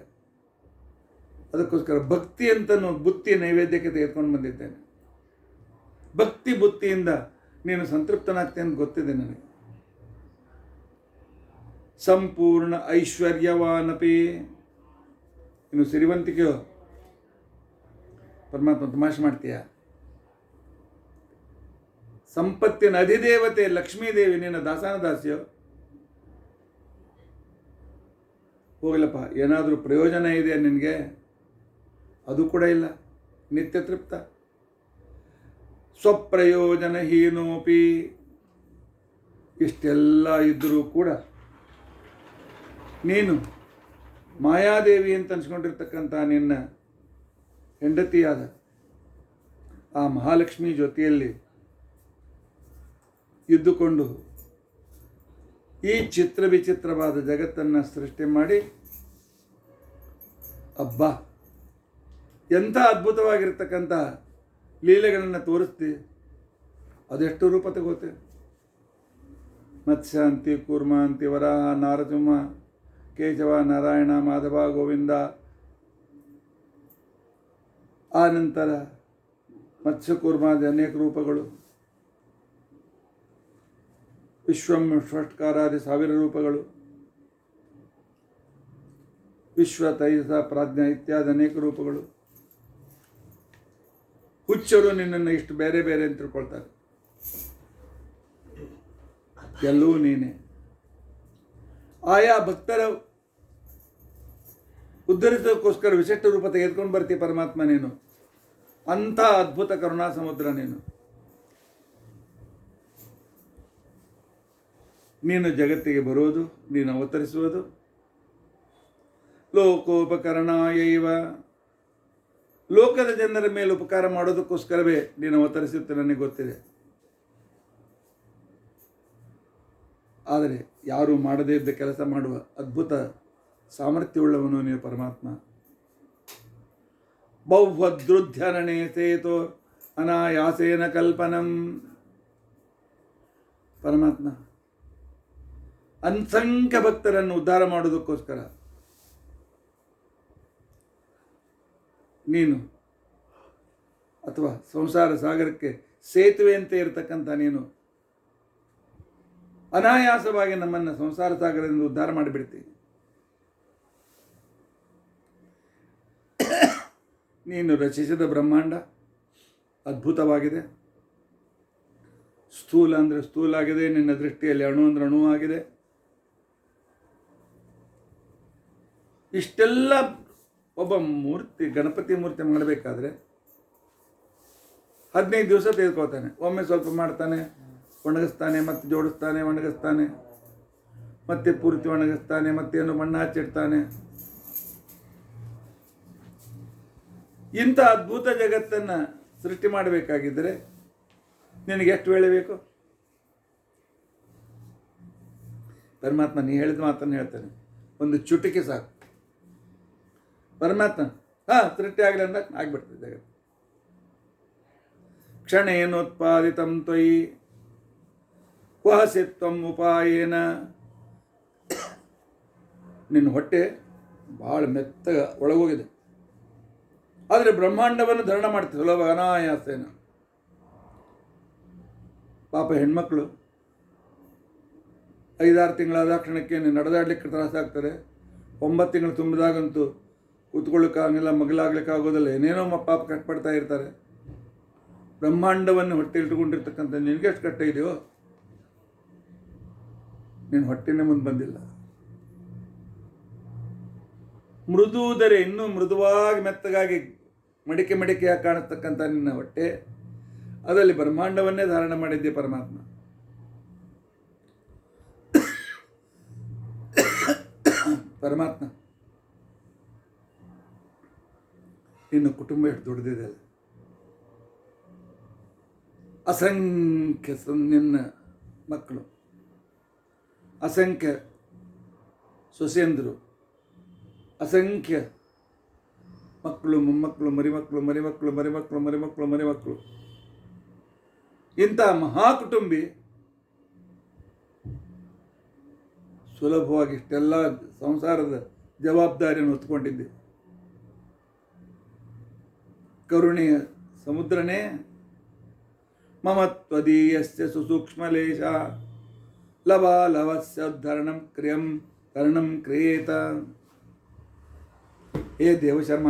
ಅದಕ್ಕೋಸ್ಕರ ಭಕ್ತಿ ಅಂತನೂ ಬುತ್ತಿ ನೈವೇದ್ಯಕ್ಕೆ ತೆಗೆದುಕೊಂಡು ಬಂದಿದ್ದೇನೆ. ಭಕ್ತಿ ಬುತ್ತಿಯಿಂದ ನೀನು ಸಂತೃಪ್ತನಾಗ್ತೇನೆ ಅಂತ ಗೊತ್ತಿದೆ ನನಗೆ. ಸಂಪೂರ್ಣ ಐಶ್ವರ್ಯವಾನಪಿ, ಇನ್ನು ಸಿರಿವಂತಿಕೆಯೋ ಪರಮಾತ್ಮ ತಮಾಷೆ ಮಾಡ್ತೀಯ. ಸಂಪತ್ತಿನ ಅಧಿದೇವತೆ ಲಕ್ಷ್ಮೀದೇವಿ ನಿನ್ನ ದಾಸಾನ ದಾಸಿಯೋ. ಹೋಗಲಪ್ಪ, ಏನಾದರೂ ಪ್ರಯೋಜನ ಇದೆ ನಿನಗೆ, ಅದು ಕೂಡ ಇಲ್ಲ. ನಿತ್ಯ ತೃಪ್ತ. ಸ್ವಪ್ರಯೋಜನ ಹೀನೋಪಿ, ಇಷ್ಟೆಲ್ಲ ಇದ್ದರೂ ಕೂಡ ನೀನು ಮಾಯಾದೇವಿ ಅಂತ ಅನ್ಸ್ಕೊಂಡಿರ್ತಕ್ಕಂಥ ನಿನ್ನ ಹೆಂಡತಿಯಾದ ಆ ಮಹಾಲಕ್ಷ್ಮಿ ಜೊತೆಯಲ್ಲಿ ಇದ್ದುಕೊಂಡು ಈ ಚಿತ್ರ ವಿಚಿತ್ರವಾದ ಜಗತ್ತನ್ನು ಸೃಷ್ಟಿ ಮಾಡಿ, ಅಬ್ಬಾ ಎಂಥ ಅದ್ಭುತವಾಗಿರ್ತಕ್ಕಂಥ ಲೀಲೆಗಳನ್ನು ತೋರಿಸ್ತಿ. ಅದೆಷ್ಟು ರೂಪ ತಗೋತೆ. ಮತ್ಸ್ಯಾಂತಿ, ಕೂರ್ಮಾಂತಿ, ವರಾಹ, ನಾರಸಿಂಹ, ಕೇಶವ, ನಾರಾಯಣ, ಮಾಧವ, ಗೋವಿಂದ. ಆ ನಂತರ ಮತ್ಸ್ಯಕೂರ್ಮಾದಿ ಅನೇಕ ರೂಪಗಳು, ವಿಶ್ವಂ ಷಟ್ಕಾರಾದಿ 1000 ರೂಪಗಳು, ವಿಶ್ವ ತೈಜಸ ಪ್ರಾಜ್ಞಾ ಇತ್ಯಾದಿ ಅನೇಕ ರೂಪಗಳು. ಹುಚ್ಚರು ನಿನ್ನನ್ನು ಇಷ್ಟು ಬೇರೆ ಬೇರೆ ಅಂತ ತಿಳ್ಕೊಳ್ತಾರೆ. ಎಲ್ಲವೂ ನೀನೆ. ಆಯಾ ಭಕ್ತರ ಉದ್ಧರಿಸೋಕ್ಕೋಸ್ಕರ ವಿಶಿಷ್ಟ ರೂಪ ತೆಗೆದುಕೊಂಡು ಬರ್ತೀಯ ಪರಮಾತ್ಮ ನೀನು. ಅಂಥ ಅದ್ಭುತ ಕರುಣಾ ಸಮುದ್ರ ನೀನು. ನೀನು ಜಗತ್ತಿಗೆ ಬರುವುದು, ನೀನು ಅವತರಿಸುವುದು ಲೋಕೋಪಕರಣಾಯೈವ, ಲೋಕದ ಜನರ ಮೇಲೆ ಉಪಕಾರ ಮಾಡೋದಕ್ಕೋಸ್ಕರವೇ ನೀನು ಅವತರಿಸುತ್ತೆ, ನನಗೆ ಗೊತ್ತಿದೆ. ಆದರೆ ಯಾರೂ ಮಾಡದೇ ಇದ್ದ ಕೆಲಸ ಮಾಡುವ ಅದ್ಭುತ ಸಾಮರ್ಥ್ಯವುಳ್ಳವನು ನೀನು ಪರಮಾತ್ಮ. ಬಹುಭದ್ರುಧ್ಯರಣೆ ಸೇತೋ ಅನಾಯಾಸೇನ ಕಲ್ಪನಂ, ಪರಮಾತ್ಮ ಅಸಂಖ್ಯ ಭಕ್ತರನ್ನು ಉದ್ಧಾರ ಮಾಡೋದಕ್ಕೋಸ್ಕರ ನೀನು, ಅಥವಾ ಸಂಸಾರ ಸಾಗರಕ್ಕೆ ಸೇತುವೆಯಂತೆ ಇರತಕ್ಕಂಥ ನೀನು ಅನಾಯಾಸವಾಗಿ ನಮ್ಮನ್ನು ಸಂಸಾರ ಸಾಗರದಿಂದ ಉದ್ಧಾರ ಮಾಡಿಬಿಡ್ತೀನಿ. ನೀನು ರಚಿಸಿದ ಬ್ರಹ್ಮಾಂಡ ಅದ್ಭುತವಾಗಿದೆ. ಸ್ಥೂಲ ಅಂದರೆ ಸ್ಥೂಲ ಆಗಿದೆ, ನಿನ್ನ ದೃಷ್ಟಿಯಲ್ಲಿ ಅಣು ಅಂದರೆ ಅಣು ಆಗಿದೆ. ಇಷ್ಟೆಲ್ಲ ಒಬ್ಬ ಮೂರ್ತಿ, ಗಣಪತಿ ಮೂರ್ತಿ ಮಾಡಬೇಕಾದ್ರೆ 15 ದಿವಸ ತೆಗೆದುಕೊಳ್ತಾನೆ. ಒಮ್ಮೆ ಸ್ವಲ್ಪ ಮಾಡ್ತಾನೆ, ಒಣಗಿಸ್ತಾನೆ, ಮತ್ತೆ ಜೋಡಿಸ್ತಾನೆ, ಒಣಗಿಸ್ತಾನೆ, ಮತ್ತೆ ಪೂರ್ತಿ ಒಣಗಿಸ್ತಾನೆ, ಮತ್ತೇನು ಮಣ್ಣು ಹಚ್ಚಿಡ್ತಾನೆ. ಇಂಥ ಅದ್ಭುತ ಜಗತ್ತನ್ನು ಸೃಷ್ಟಿ ಮಾಡಬೇಕಾಗಿದ್ದರೆ ನಿನಗೆ ಎಷ್ಟು ವೇಳೆ ಬೇಕು? ಪರಮಾತ್ಮ ನೀ ಹೇಳಿದ ಮಾತನ್ನು ಹೇಳ್ತಾನೆ, ಒಂದು ಚುಟಿಕೆ ಸಾಕು. ಪರಮಾತ್ಮ ಸೃಷ್ಟಿ ಆಗಲಿ ಅಂದಾಗ ಆಗ್ಬಿಡ್ತದೆ ಜಗತ್ತು. ಕ್ಷಣೇನೋತ್ಪಾದಿತಂ ತ್ವಯಿ ಕ್ವಹಸಿ ತ್ವಂ ಉಪಾಯೇನ. ನಿನ್ನ ಹೊಟ್ಟೆ ಭಾಳ ಮೆತ್ತಗ ಒಳಗೋಗಿದೆ, ಆದರೆ ಬ್ರಹ್ಮಾಂಡವನ್ನು ಧರಣ ಮಾಡ್ತೀವಿ ಸುಲಭ ಅನಾಯಾಸೇನ. ಪಾಪ ಹೆಣ್ಮಕ್ಳು 5-6 ತಿಂಗಳಾದ ಕ್ಷಣಕ್ಕೆ ನಡೆದಾಡ್ಲಿಕ್ಕೆ ತ್ರಾಸಾಗ್ತಾರೆ. 9 ತಿಂಗಳು ತುಂಬಿದಾಗಂತೂ ಕೂತ್ಕೊಳ್ಳೋಕ್ಕಾಗಲ್ಲ, ಮಗಲಾಗ್ಲಿಕ್ಕಾಗೋದಿಲ್ಲ, ಏನೇನೋ ಪಾಪ ಕಷ್ಟಪಡ್ತಾ ಇರ್ತಾರೆ. ಬ್ರಹ್ಮಾಂಡವನ್ನು ಹೊಟ್ಟೆ ಇಟ್ಟುಕೊಂಡಿರ್ತಕ್ಕಂಥ ನಿನಗೆ ಎಷ್ಟು ಕಷ್ಟ ಇದೆಯೋ, ನಿನ್ನ ಹೊಟ್ಟೆನೇ ಮುಂದೆ ಬಂದಿಲ್ಲ. ಮೃದುದರೆ ಇನ್ನೂ ಮೃದುವಾಗಿ ಮೆತ್ತಗಾಗಿ ಮಡಿಕೆಯಾಗಿ ಕಾಣಿಸ್ತಕ್ಕಂಥ ನಿನ್ನ ಹೊಟ್ಟೆ, ಅದರಲ್ಲಿ ಬ್ರಹ್ಮಾಂಡವನ್ನೇ ಧಾರಣ ಮಾಡಿದ್ದೆ ಪರಮಾತ್ಮ. ಪರಮಾತ್ಮ ನಿನ್ನ ಕುಟುಂಬ ಎಷ್ಟು ದೊಡ್ಡದಿದೆ ಅಲ್ಲ. ಅಸಂಖ್ಯ ನಿನ್ನ ಮಕ್ಕಳು, ಅಸಂಖ್ಯ ಸೊಸೆಯಂದರು, ಅಸಂಖ್ಯ ಮಕ್ಕಳು, ಮೊಮ್ಮಕ್ಕಳು, ಮರಿಮಕ್ಕಳು. ಇಂಥ ಮಹಾಕುಟುಂಬಿ ಸುಲಭವಾಗಿ ಇಷ್ಟೆಲ್ಲ ಸಂಸಾರದ ಜವಾಬ್ದಾರಿಯನ್ನು ಹೊತ್ಕೊಂಡಿದ್ದೆ. ಕರುಣೆಯ ಸಮುದ್ರನೇ ಮಮ ತ್ವದೀಯಸ್ಯ ಸುಸೂಕ್ಷ್ಮಲೇಶ ಲವಸ್ಯ ಕರಣಂ ಕ್ರಿಯೇತ. ಹೇ ದೇವಶರ್ಮ,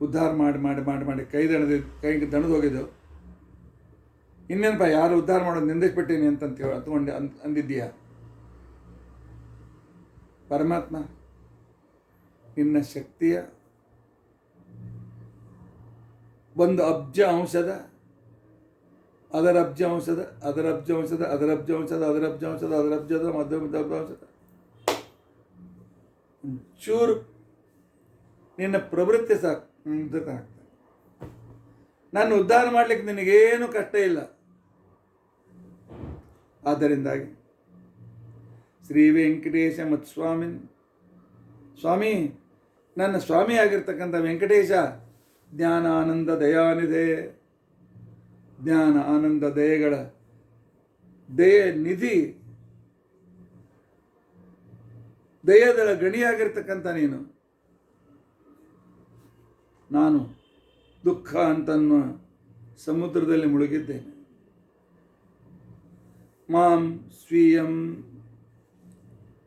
ಉದ್ಧಾರ ಮಾಡಿ ಕೈಗೆ ದಣದು ಹೋಗಿದ್ದೆವು. ಇನ್ನೇನಪ್ಪ ಯಾರು ಉದ್ಧಾರ ಮಾಡೋದು ನಿಂದಿಸ್ಬಿಟ್ಟೀನಿ ಅಂತಂದು ಅಂದಿದ್ದೀಯ. ಪರಮಾತ್ಮ ನಿನ್ನ ಶಕ್ತಿಯ 1 ಅಬ್ಜ ಅಂಶದ ಅದರ ಚೂರು ನಿನ್ನ ಪ್ರವೃತ್ತಿ ಸಾಕು ಆಗ್ತದೆ. ನಾನು ಉದ್ಧಾರ ಮಾಡಲಿಕ್ಕೆ ನಿನಗೇನು ಕಷ್ಟ ಇಲ್ಲ. ಆದ್ದರಿಂದಾಗಿ ಶ್ರೀ ವೆಂಕಟೇಶ ಮತ್ಸ್ವಾಮಿನ್, ಸ್ವಾಮಿ ನನ್ನ ಸ್ವಾಮಿ ಆಗಿರ್ತಕ್ಕಂಥ ವೆಂಕಟೇಶ ಜ್ಞಾನ ಆನಂದ ದಯಾನಿಧೆ, ಜ್ಞಾನ ಆನಂದ ದಯೆಗಳ ದಯ ನಿಧಿ, ದಯದ ಗಣಿಯಾಗಿರ್ತಕ್ಕಂಥ ನೀನು. ನಾನು ದುಃಖ ಅಂತನ್ನುವ ಸಮುದ್ರದಲ್ಲಿ ಮುಳುಗಿದ್ದೇನೆ. ಮಾಂ ಸ್ವೀಯಂ,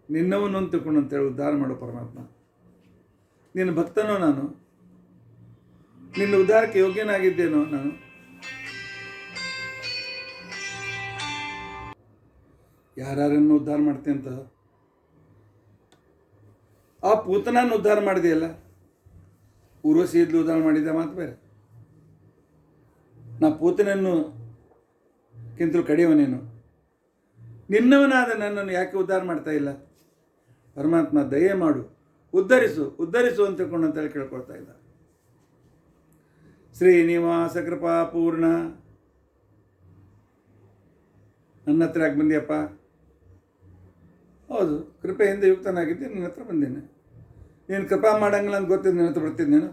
ನಿನ್ನವನು ಅಂತಕೊಂಡು ಅಂತೇಳಿ ಉದ್ಧಾರ ಮಾಡೋ ಪರಮಾತ್ಮ. ನಿನ್ನ ಭಕ್ತನೋ ನಾನು, ನಿನ್ನ ಉದ್ಧಾರಕ್ಕೆ ಯೋಗ್ಯನಾಗಿದ್ದೇನೋ ನಾನು. ಯಾರನ್ನು ಉದ್ಧಾರ ಮಾಡ್ತೆ ಅಂತ ಆ ಪೂತನನ್ನು ಉದ್ಧಾರ ಮಾಡಿದೆಯಲ್ಲ, ಊರ್ವಶಿ ಇದ್ಲು ಉದ್ಧಾರ ಮಾಡಿದ್ದ ಮಾತು ಬೇರೆ. ನಾ ಪೂತನನ್ನು ಕಿಂತಲೂ ಕಡಿಯವನೇನು, ನಿನ್ನವನಾದ ನನ್ನನ್ನು ಯಾಕೆ ಉದ್ಧಾರ ಮಾಡ್ತಾ ಇಲ್ಲ? ಪರಮಾತ್ಮ ದಯೆ ಮಾಡು, ಉದ್ಧರಿಸು ಅಂತ ತಿಳ್ಕೊಂಡಂತೇಳಿ ಕೇಳ್ಕೊಳ್ತಾ ಇದ್ದ. ಶ್ರೀನಿವಾಸ ಕೃಪಾಪೂರ್ಣ, ನನ್ನ ಹತ್ರ ಯಾಕೆ ಬಂದಿಯಪ್ಪ? ಹೌದು, ಕೃಪೆಯಿಂದ ಯುಕ್ತನಾಗಿದ್ದೆ, ನಿನ್ನ ಹತ್ರ ಬಂದೇನೆ. ನೀನು ಕೃಪಾ ಮಾಡಂಗಿಲ್ಲ ಅಂತ ಗೊತ್ತಿದ್ದು ನಿನ್ನ ಹತ್ರ ಬರ್ತಿದ್ದೇನು?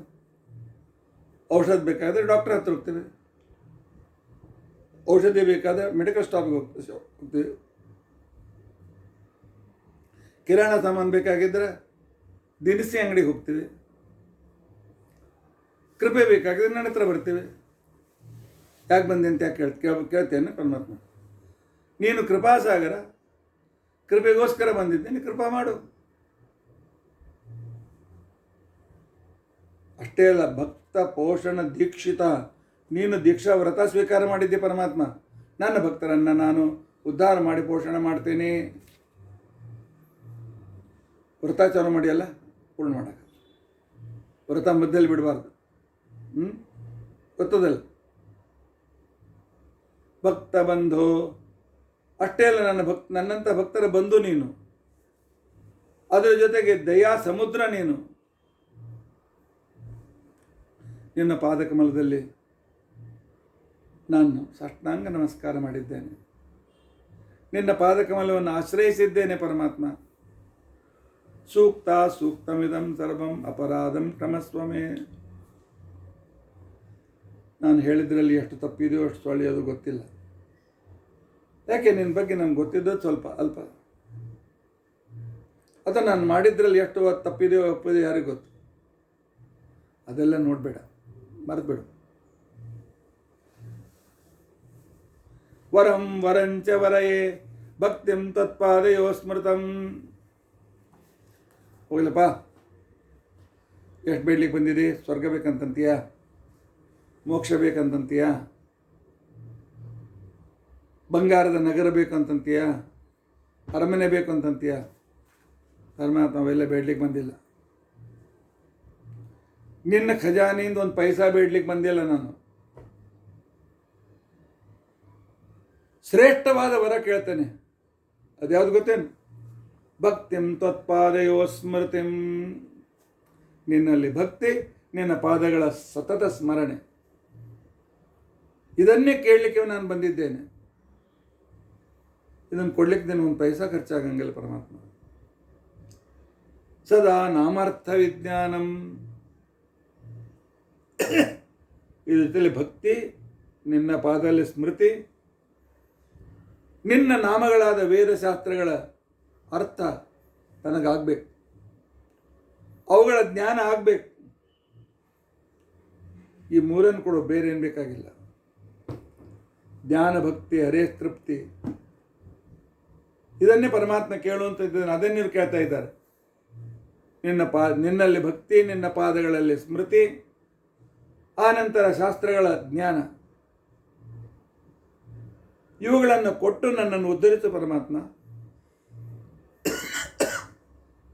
ಔಷಧ ಬೇಕಾದರೆ ಡಾಕ್ಟರ್ ಹತ್ರ ಹೋಗ್ತೇವೆ, ಔಷಧಿ ಬೇಕಾದರೆ ಮೆಡಿಕಲ್ ಸ್ಟಾಪ್ಗೆ ಹೋಗ್ತೀವಿ, ಕಿರಾಣ ಸಾಮಾನು ಬೇಕಾಗಿದ್ದರೆ ದಿನಸಿ ಅಂಗಡಿಗೆ ಹೋಗ್ತೀವಿ, ಕೃಪೆ ಬೇಕಾಗಿದ್ರೆ ನನ್ನ ಹತ್ರ ಬರ್ತೀವಿ. ಯಾಕೆ ಬಂದೆ ಅಂತ ಯಾಕೆ ಕೇಳ್ತೇನೆ ಪರಮಾತ್ಮ. ನೀನು ಕೃಪಾಸಾಗರ, ಕೃಪೆಗೋಸ್ಕರ ಬಂದಿದ್ದೇನೆ, ಕೃಪಾ ಮಾಡು. ಅಷ್ಟೇ ಅಲ್ಲ, ಭಕ್ತ ಪೋಷಣ ದೀಕ್ಷಿತ, ನೀನು ದೀಕ್ಷಾ ವ್ರತ ಸ್ವೀಕಾರ ಮಾಡಿದ್ದೆ ಪರಮಾತ್ಮ. ನನ್ನ ಭಕ್ತರನ್ನು ನಾನು ಉದ್ಧಾರ ಮಾಡಿ ಪೋಷಣೆ ಮಾಡ್ತೇನೆ. ವ್ರತಾಚಾರ ಮಾಡಿಯಲ್ಲ, ಪೂರ್ಣ ಮಾಡಕ. ವ್ರತ ಮಧ್ಯದಲ್ಲಿ ಬಿಡಬಾರ್ದು. ಗೊತ್ತದಲ್ಲ, ಭಕ್ತ ಬಂಧು, ಅಷ್ಟೇ ಅಲ್ಲ ನನ್ನಂಥ ಭಕ್ತರ ಬಂಧು ನೀನು, ಅದರ ಜೊತೆಗೆ ದಯಾ ಸಮುದ್ರ ನೀನು. ನಿನ್ನ ಪಾದಕಮಲದಲ್ಲಿ ನಾನು ಸಾಷ್ಟಾಂಗ ನಮಸ್ಕಾರ ಮಾಡಿದ್ದೇನೆ, ನಿನ್ನ ಪಾದಕಮಲವನ್ನು ಆಶ್ರಯಿಸಿದ್ದೇನೆ ಪರಮಾತ್ಮ. ಸೂಕ್ತ ಸೂಕ್ತಮಿದಂ ಸರ್ವಂ ಅಪರಾಧಂ ಕ್ಷಮಸ್ವಮೇ. ನಾನು ಹೇಳಿದ್ರಲ್ಲಿ ಎಷ್ಟು ತಪ್ಪಿದೆಯೋ ಅಷ್ಟು ಸೊಳ್ಳೆಯೋದು ಗೊತ್ತಿಲ್ಲ. ಯಾಕೆ ನಿನ್ನ ಬಗ್ಗೆ ನನಗೆ ಗೊತ್ತಿದ್ದದ್ದು ಸ್ವಲ್ಪ ಅಲ್ಪ. ಅಥವಾ ನಾನು ಮಾಡಿದ್ರಲ್ಲಿ ಎಷ್ಟು ತಪ್ಪಿದೆಯೋ ಒಪ್ಪಿದೆಯೋ ಯಾರಿಗೂ ಗೊತ್ತು. ಅದೆಲ್ಲ ನೋಡಬೇಡ, ಮರೆತುಬಿಡು. ವರಂ ವರಂಚ ವರಯೇ ಭಕ್ತಿಂ ತತ್ಪಾದಯೋ ಸ್ಮೃತಂ. ಹೋಗ್ಲಪ್ಪ, ಎಷ್ಟು ಬೇಡ್ಲಿಕ್ಕೆ ಬಂದಿದೆ? ಸ್ವರ್ಗ ಬೇಕಂತೀಯ, ಮೋಕ್ಷ ಬೇಕಂತೀಯ, ಬಂಗಾರದ ನಗರ ಬೇಕಂತೀಯ, ಅರಮನೆ ಬೇಕು ಅಂತಂತೀಯ? ಪರಮಾತ್ಮ ಅವೆಲ್ಲ ಬೇಡ್ಲಿಕ್ಕೆ ಬಂದಿಲ್ಲ. ನಿನ್ನ ಖಜಾನೆಯಿಂದ ಒಂದು ಪೈಸಾ ಬೇಡ್ಲಿಕ್ಕೆ ಬಂದಿಲ್ಲ ನಾನು. ಶ್ರೇಷ್ಠವಾದ ವರ ಕೇಳ್ತೇನೆ. ಅದ್ಯಾವುದು ಗೊತ್ತೇನು? ಭಕ್ತಿಂ ತ್ವತ್ಪಾದಯೋ ಸ್ಮೃತಿಂ. ನಿನ್ನಲ್ಲಿ ಭಕ್ತಿ, ನಿನ್ನ ಪಾದಗಳ ಸತತ ಸ್ಮರಣೆ, ಇದನ್ನೇ ಕೇಳಲಿಕ್ಕೆ ನಾನು ಬಂದಿದ್ದೇನೆ. ಇದನ್ನು ಕೊಡ್ಲಿಕ್ಕೆ ನಾನು ಒಂದು ಪೈಸಾ ಖರ್ಚಾಗಂಗಿಲ್ಲ ಪರಮಾತ್ಮ. ಸದಾ ನಾಮಾರ್ಥ ವಿಜ್ಞಾನಂ. ಇದ್ರ ಜೊತೆಲಿ ಭಕ್ತಿ, ನಿನ್ನ ಪಾದದಲ್ಲಿ ಸ್ಮೃತಿ, ನಿನ್ನ ನಾಮಗಳಾದ ವೇದಶಾಸ್ತ್ರಗಳ ಅರ್ಥ ನನಗಾಗಬೇಕು, ಅವುಗಳ ಜ್ಞಾನ ಆಗಬೇಕು. ಈ ಮೂರನ್ನು ಕೊಡು, ಬೇರೆ ಏನು ಬೇಕಾಗಿಲ್ಲ. ಜ್ಞಾನ, ಭಕ್ತಿ, ಹರೇ ತೃಪ್ತಿ, ಇದನ್ನೇ ಪರಮಾತ್ಮ ಕೇಳುವಂಥದ್ದು. ಅದನ್ನೇ ನೀವು ಕೇಳ್ತಾ ಇದ್ದಾರೆ. ನಿನ್ನಲ್ಲಿ ಭಕ್ತಿ, ನಿನ್ನ ಪಾದಗಳಲ್ಲಿ ಸ್ಮೃತಿ, ಆನಂತರ ಶಾಸ್ತ್ರಗಳ ಜ್ಞಾನ, ಇವುಗಳನ್ನು ಕೊಟ್ಟು ನನ್ನನ್ನು ಉದ್ಧರಿಸು ಪರಮಾತ್ಮ.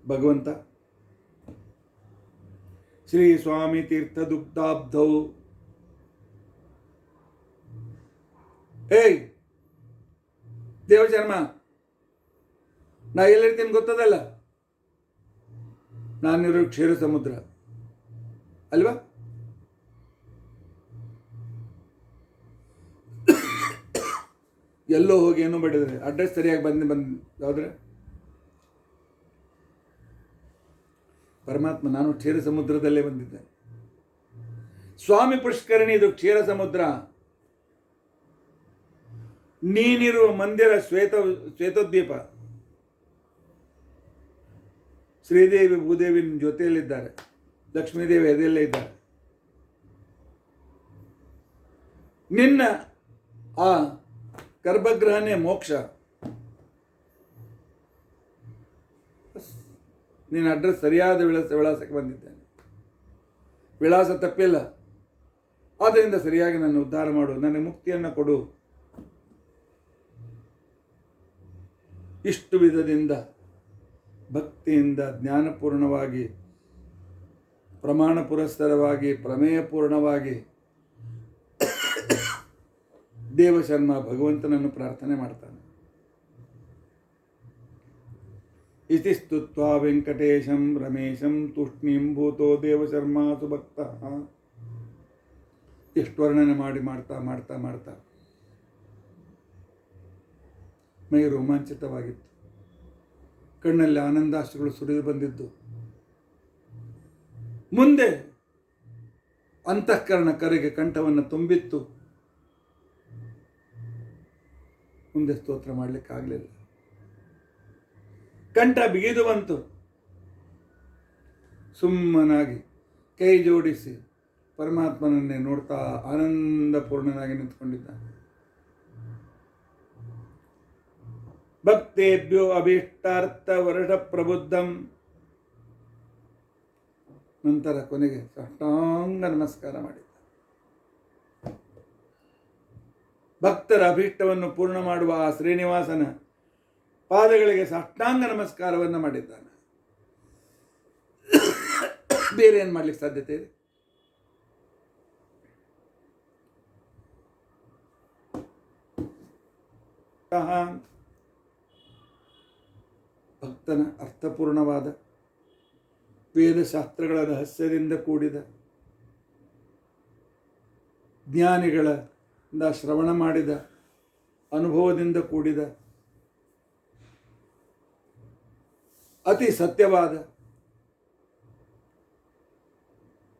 ಭಗವಂತ ಶ್ರೀ ಸ್ವಾಮಿ ತೀರ್ಥ ದುಗ್ಧಾಬ್ಧೌ. ಏಯ್ ದೇವಶರ್ಮ, ನಾ ಎಲ್ಲಿರ್ತೀನಿ ಗೊತ್ತದಲ್ಲ? ನಾನಿರೋ ಕ್ಷೀರ ಸಮುದ್ರ ಅಲ್ವಾ? ಎಲ್ಲೋ ಹೋಗಿ ಏನೋ ಮಾಡಿದ್ರೆ ಅಡ್ರೆಸ್ ಸರಿಯಾಗಿ ಯಾವ್ದ್ರೆ ಪರಮಾತ್ಮ, ನಾನು ಕ್ಷೀರ ಸಮುದ್ರದಲ್ಲೇ ಬಂದಿದ್ದೆ. ಸ್ವಾಮಿ ಪುಷ್ಕರಣಿ, ಇದು ಕ್ಷೀರ ಸಮುದ್ರ. ನೀನಿರುವ ಮಂದಿರ ಶ್ವೇತದ್ವೀಪ. ಶ್ರೀದೇವಿ ಭೂದೇವಿ ನಿನ್ನ ಜೊತೆಯಲ್ಲಿದ್ದಾರೆ, ಲಕ್ಷ್ಮೀದೇವಿ ಎದೆಯಲ್ಲೇ ಇದ್ದಾರೆ. ನಿನ್ನ ಆ ಗರ್ಭಗೃಹನೇ ಮೋಕ್ಷ. ನಿನ್ನ ಅಡ್ರೆಸ್ ಸರಿಯಾದ ವಿಳಾಸಕ್ಕೆ ಬಂದಿದ್ದೇನೆ. ವಿಳಾಸ ತಪ್ಪಿಲ್ಲ. ಆದ್ದರಿಂದ ಸರಿಯಾಗಿ ನನ್ನ ಉದ್ಧಾರ ಮಾಡು, ನನಗೆ ಮುಕ್ತಿಯನ್ನು ಕೊಡು. ಇಷ್ಟು ವಿಧದಿಂದ ಭಕ್ತಿಯಿಂದ ಜ್ಞಾನಪೂರ್ಣವಾಗಿ, ಪ್ರಮಾಣ ಪುರಸ್ಸರವಾಗಿ, ಪ್ರಮೇಯಪೂರ್ಣವಾಗಿ ದೇವಶರ್ಮ ಭಗವಂತನನ್ನು ಪ್ರಾರ್ಥನೆ ಮಾಡ್ತಾನೆ. ಇತಿ ಸ್ತುತ್ವಾ ವೆಂಕಟೇಶಂ ರಮೇಶಂ ತೂಷ್ಣೀಂ ಭೂತೋ ದೇವಶರ್ಮಾ ಸುಭಕ್ತ. ಎಷ್ಟು ವರ್ಣನೆ ಮಾಡ್ತಾ ಮಾಡ್ತಾ ಮಾಡ್ತಾ ಮೈ ರೋಮಾಂಚಿತವಾಗಿತ್ತು. ಕಣ್ಣಲ್ಲಿ ಆನಂದಾಶ್ರುಗಳು ಸುರಿದು ಬಂದಿದ್ದು. ಮುಂದೆ ಅಂತಃಕರಣ ಕರೆಗೆ ಕಂಠವನ್ನು ತುಂಬಿತ್ತು. ಮುಂದೆ ಸ್ತೋತ್ರ ಮಾಡಲಿಕ್ಕಾಗಲಿಲ್ಲ. ಕಂಠ ಬಿಗಿದು ಬಂತು. ಸುಮ್ಮನಾಗಿ ಕೈ ಜೋಡಿಸಿ ಪರಮಾತ್ಮನನ್ನೇ ನೋಡ್ತಾ ಆನಂದಪೂರ್ಣನಾಗಿ ನಿಂತ್ಕೊಂಡಿದ್ದಾನೆ. ಭಕ್ತೇಭ್ಯೋ ಅಭೀಷ್ಟಾರ್ಥ ವರ್ಷ ಪ್ರಬುದ್ಧಂ. ನಂತರ ಕೊನೆಗೆ ಸಾಷ್ಟಾಂಗ ನಮಸ್ಕಾರ ಮಾಡಿದ. ಭಕ್ತರ ಅಭೀಷ್ಟವನ್ನು ಪೂರ್ಣ ಮಾಡುವ ಆ ಶ್ರೀನಿವಾಸನ ಪಾದಗಳಿಗೆ ಸಾಷ್ಟಾಂಗ ನಮಸ್ಕಾರವನ್ನು ಮಾಡಿದ್ದಾನೆ. ಬೇರೆ ಏನು ಮಾಡ್ಲಿಕ್ಕೆ ಸಾಧ್ಯತೆ ಇದೆ? ಭಕ್ತನ ಅರ್ಥಪೂರ್ಣವಾದ ವೇದಶಾಸ್ತ್ರಗಳ ರಹಸ್ಯದಿಂದ ಕೂಡಿದ ಜ್ಞಾನಿಗಳಿಂದ ಶ್ರವಣ ಮಾಡಿದ ಅನುಭವದಿಂದ ಕೂಡಿದ ಅತಿ ಸತ್ಯವಾದ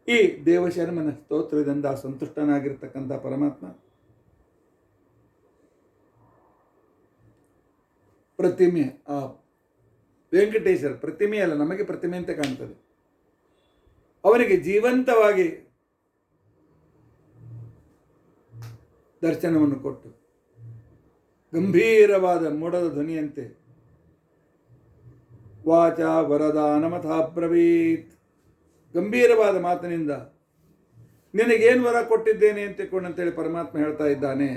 ಈ ದೇವಶರ್ಮನ ಸ್ತೋತ್ರದಿಂದ ಸಂತುಷ್ಟನಾಗಿರ್ತಕ್ಕಂಥ ಪರಮಾತ್ಮ ಪ್ರತಿಮೆ, ಆ ವೆಂಕಟೇಶ್ವರ ಪ್ರತಿಮೆ ಅಲ್ಲ, ನಮಗೆ ಪ್ರತಿಮೆ ಅಂತ ಕಾಣ್ತದೆ. ಅವನಿಗೆ ಜೀವಂತವಾಗಿ ದರ್ಶನವನ್ನು ಕೊಟ್ಟು ಗಂಭೀರವಾದ ಮೋಡದ ಧ್ವನಿಯಂತೆ ವಾಚ ವರದಾನಮಥಾಬ್ರವೀತ್, ಗಂಭೀರವಾದ ಮಾತಿನಿಂದ ನಿನಗೇನು ವರ ಕೊಟ್ಟಿದ್ದೇನೆ ಅಂತೇಳಿ ಪರಮಾತ್ಮ ಹೇಳ್ತಾ ಇದ್ದಾನೆ.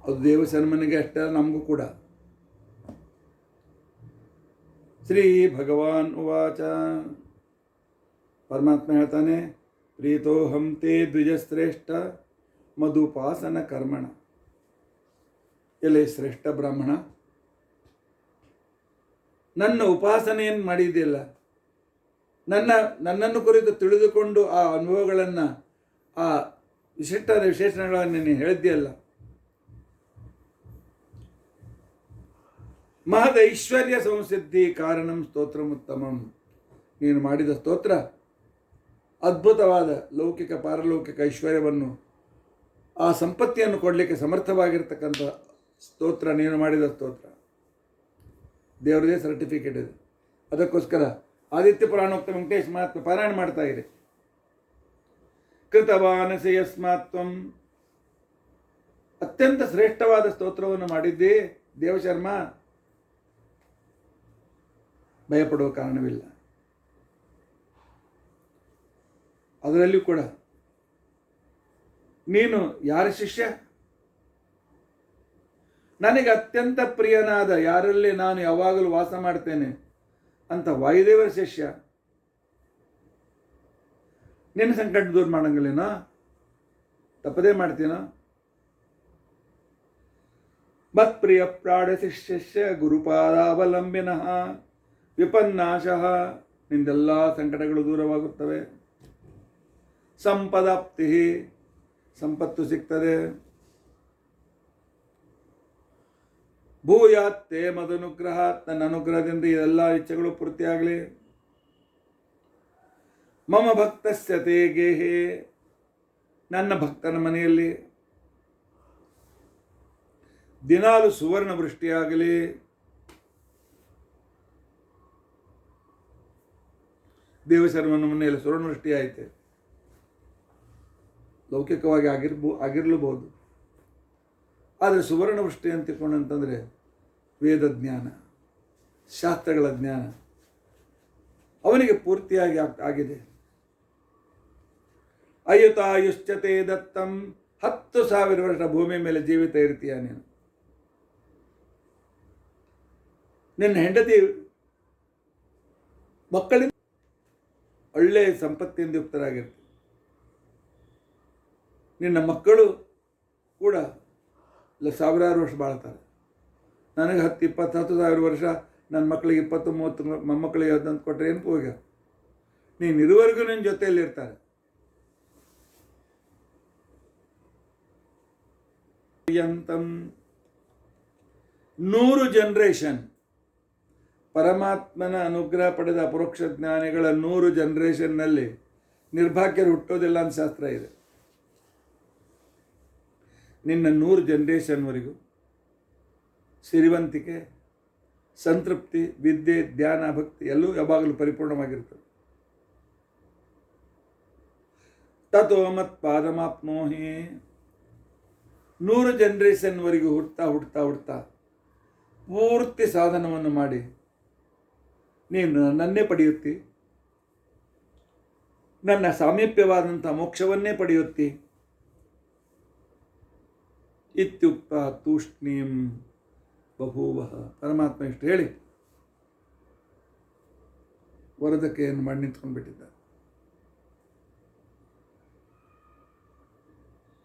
ಅದು ದೇವಶರ್ಮನಿಗೆ ಅಷ್ಟೇ, ನಮಗೂ ಕೂಡ. ಶ್ರೀ ಭಗವಾನ್ ಉವಾಚ, ಪರಮಾತ್ಮ ಹೇಳ್ತಾನೆ, ಪ್ರೀತೋಹಂ ತೇ ದ್ವಿಜಶ್ರೇಷ್ಠ ಮಧುಪಾಸನ ಕರ್ಮಣ. ಎಲೆ ಶ್ರೇಷ್ಠ ಬ್ರಾಹ್ಮಣ, ನನ್ನ ಉಪಾಸನೆಯನ್ನು ಮಾಡಿದೆಯಲ್ಲ, ನನ್ನನ್ನು ಕುರಿತು ತಿಳಿದುಕೊಂಡು ಆ ಅನುಭವಗಳನ್ನು, ಆ ವಿಶೇಷಣಗಳನ್ನು ನೀನು ಹೇಳಿದ್ಯಲ್ಲ, ಮಹದ ಐಶ್ವರ್ಯ ಸಂಸಿದ್ಧಿ ಕಾರಣಂ ಸ್ತೋತ್ರಮುತ್ತಮಂ. ನೀನು ಮಾಡಿದ ಸ್ತೋತ್ರ ಅದ್ಭುತವಾದ ಲೌಕಿಕ ಪಾರಲೌಕಿಕ ಐಶ್ವರ್ಯವನ್ನು, ಆ ಸಂಪತ್ತಿಯನ್ನು ಕೊಡಲಿಕ್ಕೆ ಸಮರ್ಥವಾಗಿರ್ತಕ್ಕಂಥ ಸ್ತೋತ್ರ, ನೀನು ಮಾಡಿದ ಸ್ತೋತ್ರ. ದೇವರದೇ ಸರ್ಟಿಫಿಕೇಟ್ ಇದೆ. ಅದಕ್ಕೋಸ್ಕರ ಆದಿತ್ಯ ಪುರಾಣೋಕ್ತ ವೆಂಕಟೇಶ್ ಮಹಾತ್ಮ ಪಾರಾಯಣ ಮಾಡ್ತಾ ಇದೆ. ಕೃತವಾನಸಿ ಯಸ್ಮಾತ್ವಂ, ಅತ್ಯಂತ ಶ್ರೇಷ್ಠವಾದ ಸ್ತೋತ್ರವನ್ನು ಮಾಡಿದ್ದೇ ದೇವಶರ್ಮ, ಭಯಪಡುವ ಕಾರಣವಿಲ್ಲ. ಅದರಲ್ಲಿಯೂ ಕೂಡ ನೀನು ಯಾರ ಶಿಷ್ಯ? ನನಗೆ ಅತ್ಯಂತ ಪ್ರಿಯನಾದ, ಯಾರಲ್ಲಿ ನಾನು ಯಾವಾಗಲೂ ವಾಸ ಮಾಡ್ತೇನೆ ಅಂತ ವಾಯುದೇವರ ಶಿಷ್ಯ. ನಿನ್ನ ಸಂಕಟ ದೂರ ಮಾಡಂಗಿಲ್ಲೇನೋ? ತಪ್ಪದೇ ಮಾಡ್ತೀನೋ? ಮತ್ಪ್ರಿಯ ಪ್ರಾಣ ಶಿಷ್ಯ ಗುರುಪಾದಾವಲಂಬಿನಃ ವಿಪನ್ನಾಶಃ, ನಿಂದೆಲ್ಲ ಸಂಕಟಗಳು ದೂರವಾಗುತ್ತವೆ. ಸಂಪದಾಪ್ತಿ, ಸಂಪತ್ತು ಸಿಗ್ತದೆ. ಭೂಯಾತ್ತೇ ಮದನುಗ್ರಹ, ನನ್ನ ಅನುಗ್ರಹದಿಂದ ಎಲ್ಲ ಇಚ್ಛೆಗಳು ಪೂರ್ತಿಯಾಗಲಿ. ಮಮ ಭಕ್ತಸ್ಯ ತೇ ಗೇಹೇ, ನನ್ನ ಭಕ್ತನ ಮನೆಯಲ್ಲಿ ದಿನಾಲು ಸುವರ್ಣ ವೃಷ್ಟಿಯಾಗಲಿ. ದೇವಶರ್ಮನ ಮನೆಯಲ್ಲಿ ಸುವರ್ಣ ವೃಷ್ಟಿ ಆಯಿತೆ. ಲೌಕಿಕವಾಗಿ ಆಗಿರಲೂಬಹುದು, ಆದರೆ ಸುವರ್ಣ ವೃಷ್ಟಿ ಅಂತ ತಿಳ್ಕೊಂಡಂತಂದರೆ ವೇದ ಜ್ಞಾನ, ಶಾಸ್ತ್ರಗಳ ಜ್ಞಾನ ಅವನಿಗೆ ಪೂರ್ತಿಯಾಗಿ ಆಗಿದೆ. ಅಯುತಾಯುಶ್ಚತೆ ದತ್ತಂ, 10,000 ವರ್ಷ ಭೂಮಿ ಮೇಲೆ ಜೀವಿತ ಇರ್ತೀಯ ನೀನು. ನಿನ್ನ ಹೆಂಡತಿ ಮಕ್ಕಳಿಂದ ಒಳ್ಳೆಯ ಸಂಪತ್ತಿಯಿಂದ ಯುಕ್ತರಾಗಿರ್ತೀವಿ. ನಿನ್ನ ಮಕ್ಕಳು ಕೂಡ ಸಾವಿರಾರು ವರ್ಷ ಬಾಳ್ತಾರೆ. ನನಗೆ 10,000 ವರ್ಷ, ನನ್ನ ಮಕ್ಕಳಿಗೆ 20-30 ಮೊಮ್ಮಕ್ಕಳಿಗೆ ಅದಂತ ಕೊಟ್ಟರೆ ಏನು ಹೋಗ? ನೀನು ಇರುವರೆಗೂ ನಿನ್ನ ಜೊತೆಯಲ್ಲಿರ್ತಾರೆ. 100 ಜನರೇಷನ್ ಪರಮಾತ್ಮನ ಅನುಗ್ರಹ ಪಡೆದ ಅಪರೋಕ್ಷ ಜ್ಞಾನಿಗಳ 100 ಜನರೇಷನ್ನಲ್ಲಿ ನಿರ್ಭಾಗ್ಯರು ಹುಟ್ಟೋದಿಲ್ಲ ಅಂತ ಶಾಸ್ತ್ರ ಇದೆ. ನಿನ್ನ 100 ಜನರೇಷನ್ವರೆಗೂ ಸಿರಿವಂತಿಕೆ, ಸಂತೃಪ್ತಿ, ವಿದ್ಯೆ, ಧ್ಯಾನ, ಭಕ್ತಿ ಎಲ್ಲವೂ ಯಾವಾಗಲೂ ಪರಿಪೂರ್ಣವಾಗಿರ್ತದೆ. ತಥೋ ಮತ್ ಪಾದಮಾಪ್ನೋಹಿ, 100 ಜನರೇಷನ್ವರೆಗೂ ಹುಡ್ತಾ ಪೂರ್ತಿ ಸಾಧನವನ್ನು ಮಾಡಿ ನೀನು ನನ್ನನ್ನೇ ಪಡೆಯುತ್ತಿ, ನನ್ನ ಸಾಮೀಪ್ಯವಾದಂಥ ಮೋಕ್ಷವನ್ನೇ ಪಡೆಯುತ್ತಿ. ಇತ್ಯುಕ್ತ ತೂಷ್ಣೀಂ ಬಭೂವಃ. ಪರಮಾತ್ಮ ಇಷ್ಟು ಹೇಳಿ ವರದಕೆಯನ್ನು ಮಾಡಿ ನಿಂತ್ಕೊಂಡ್ಬಿಟ್ಟಿದ್ದ.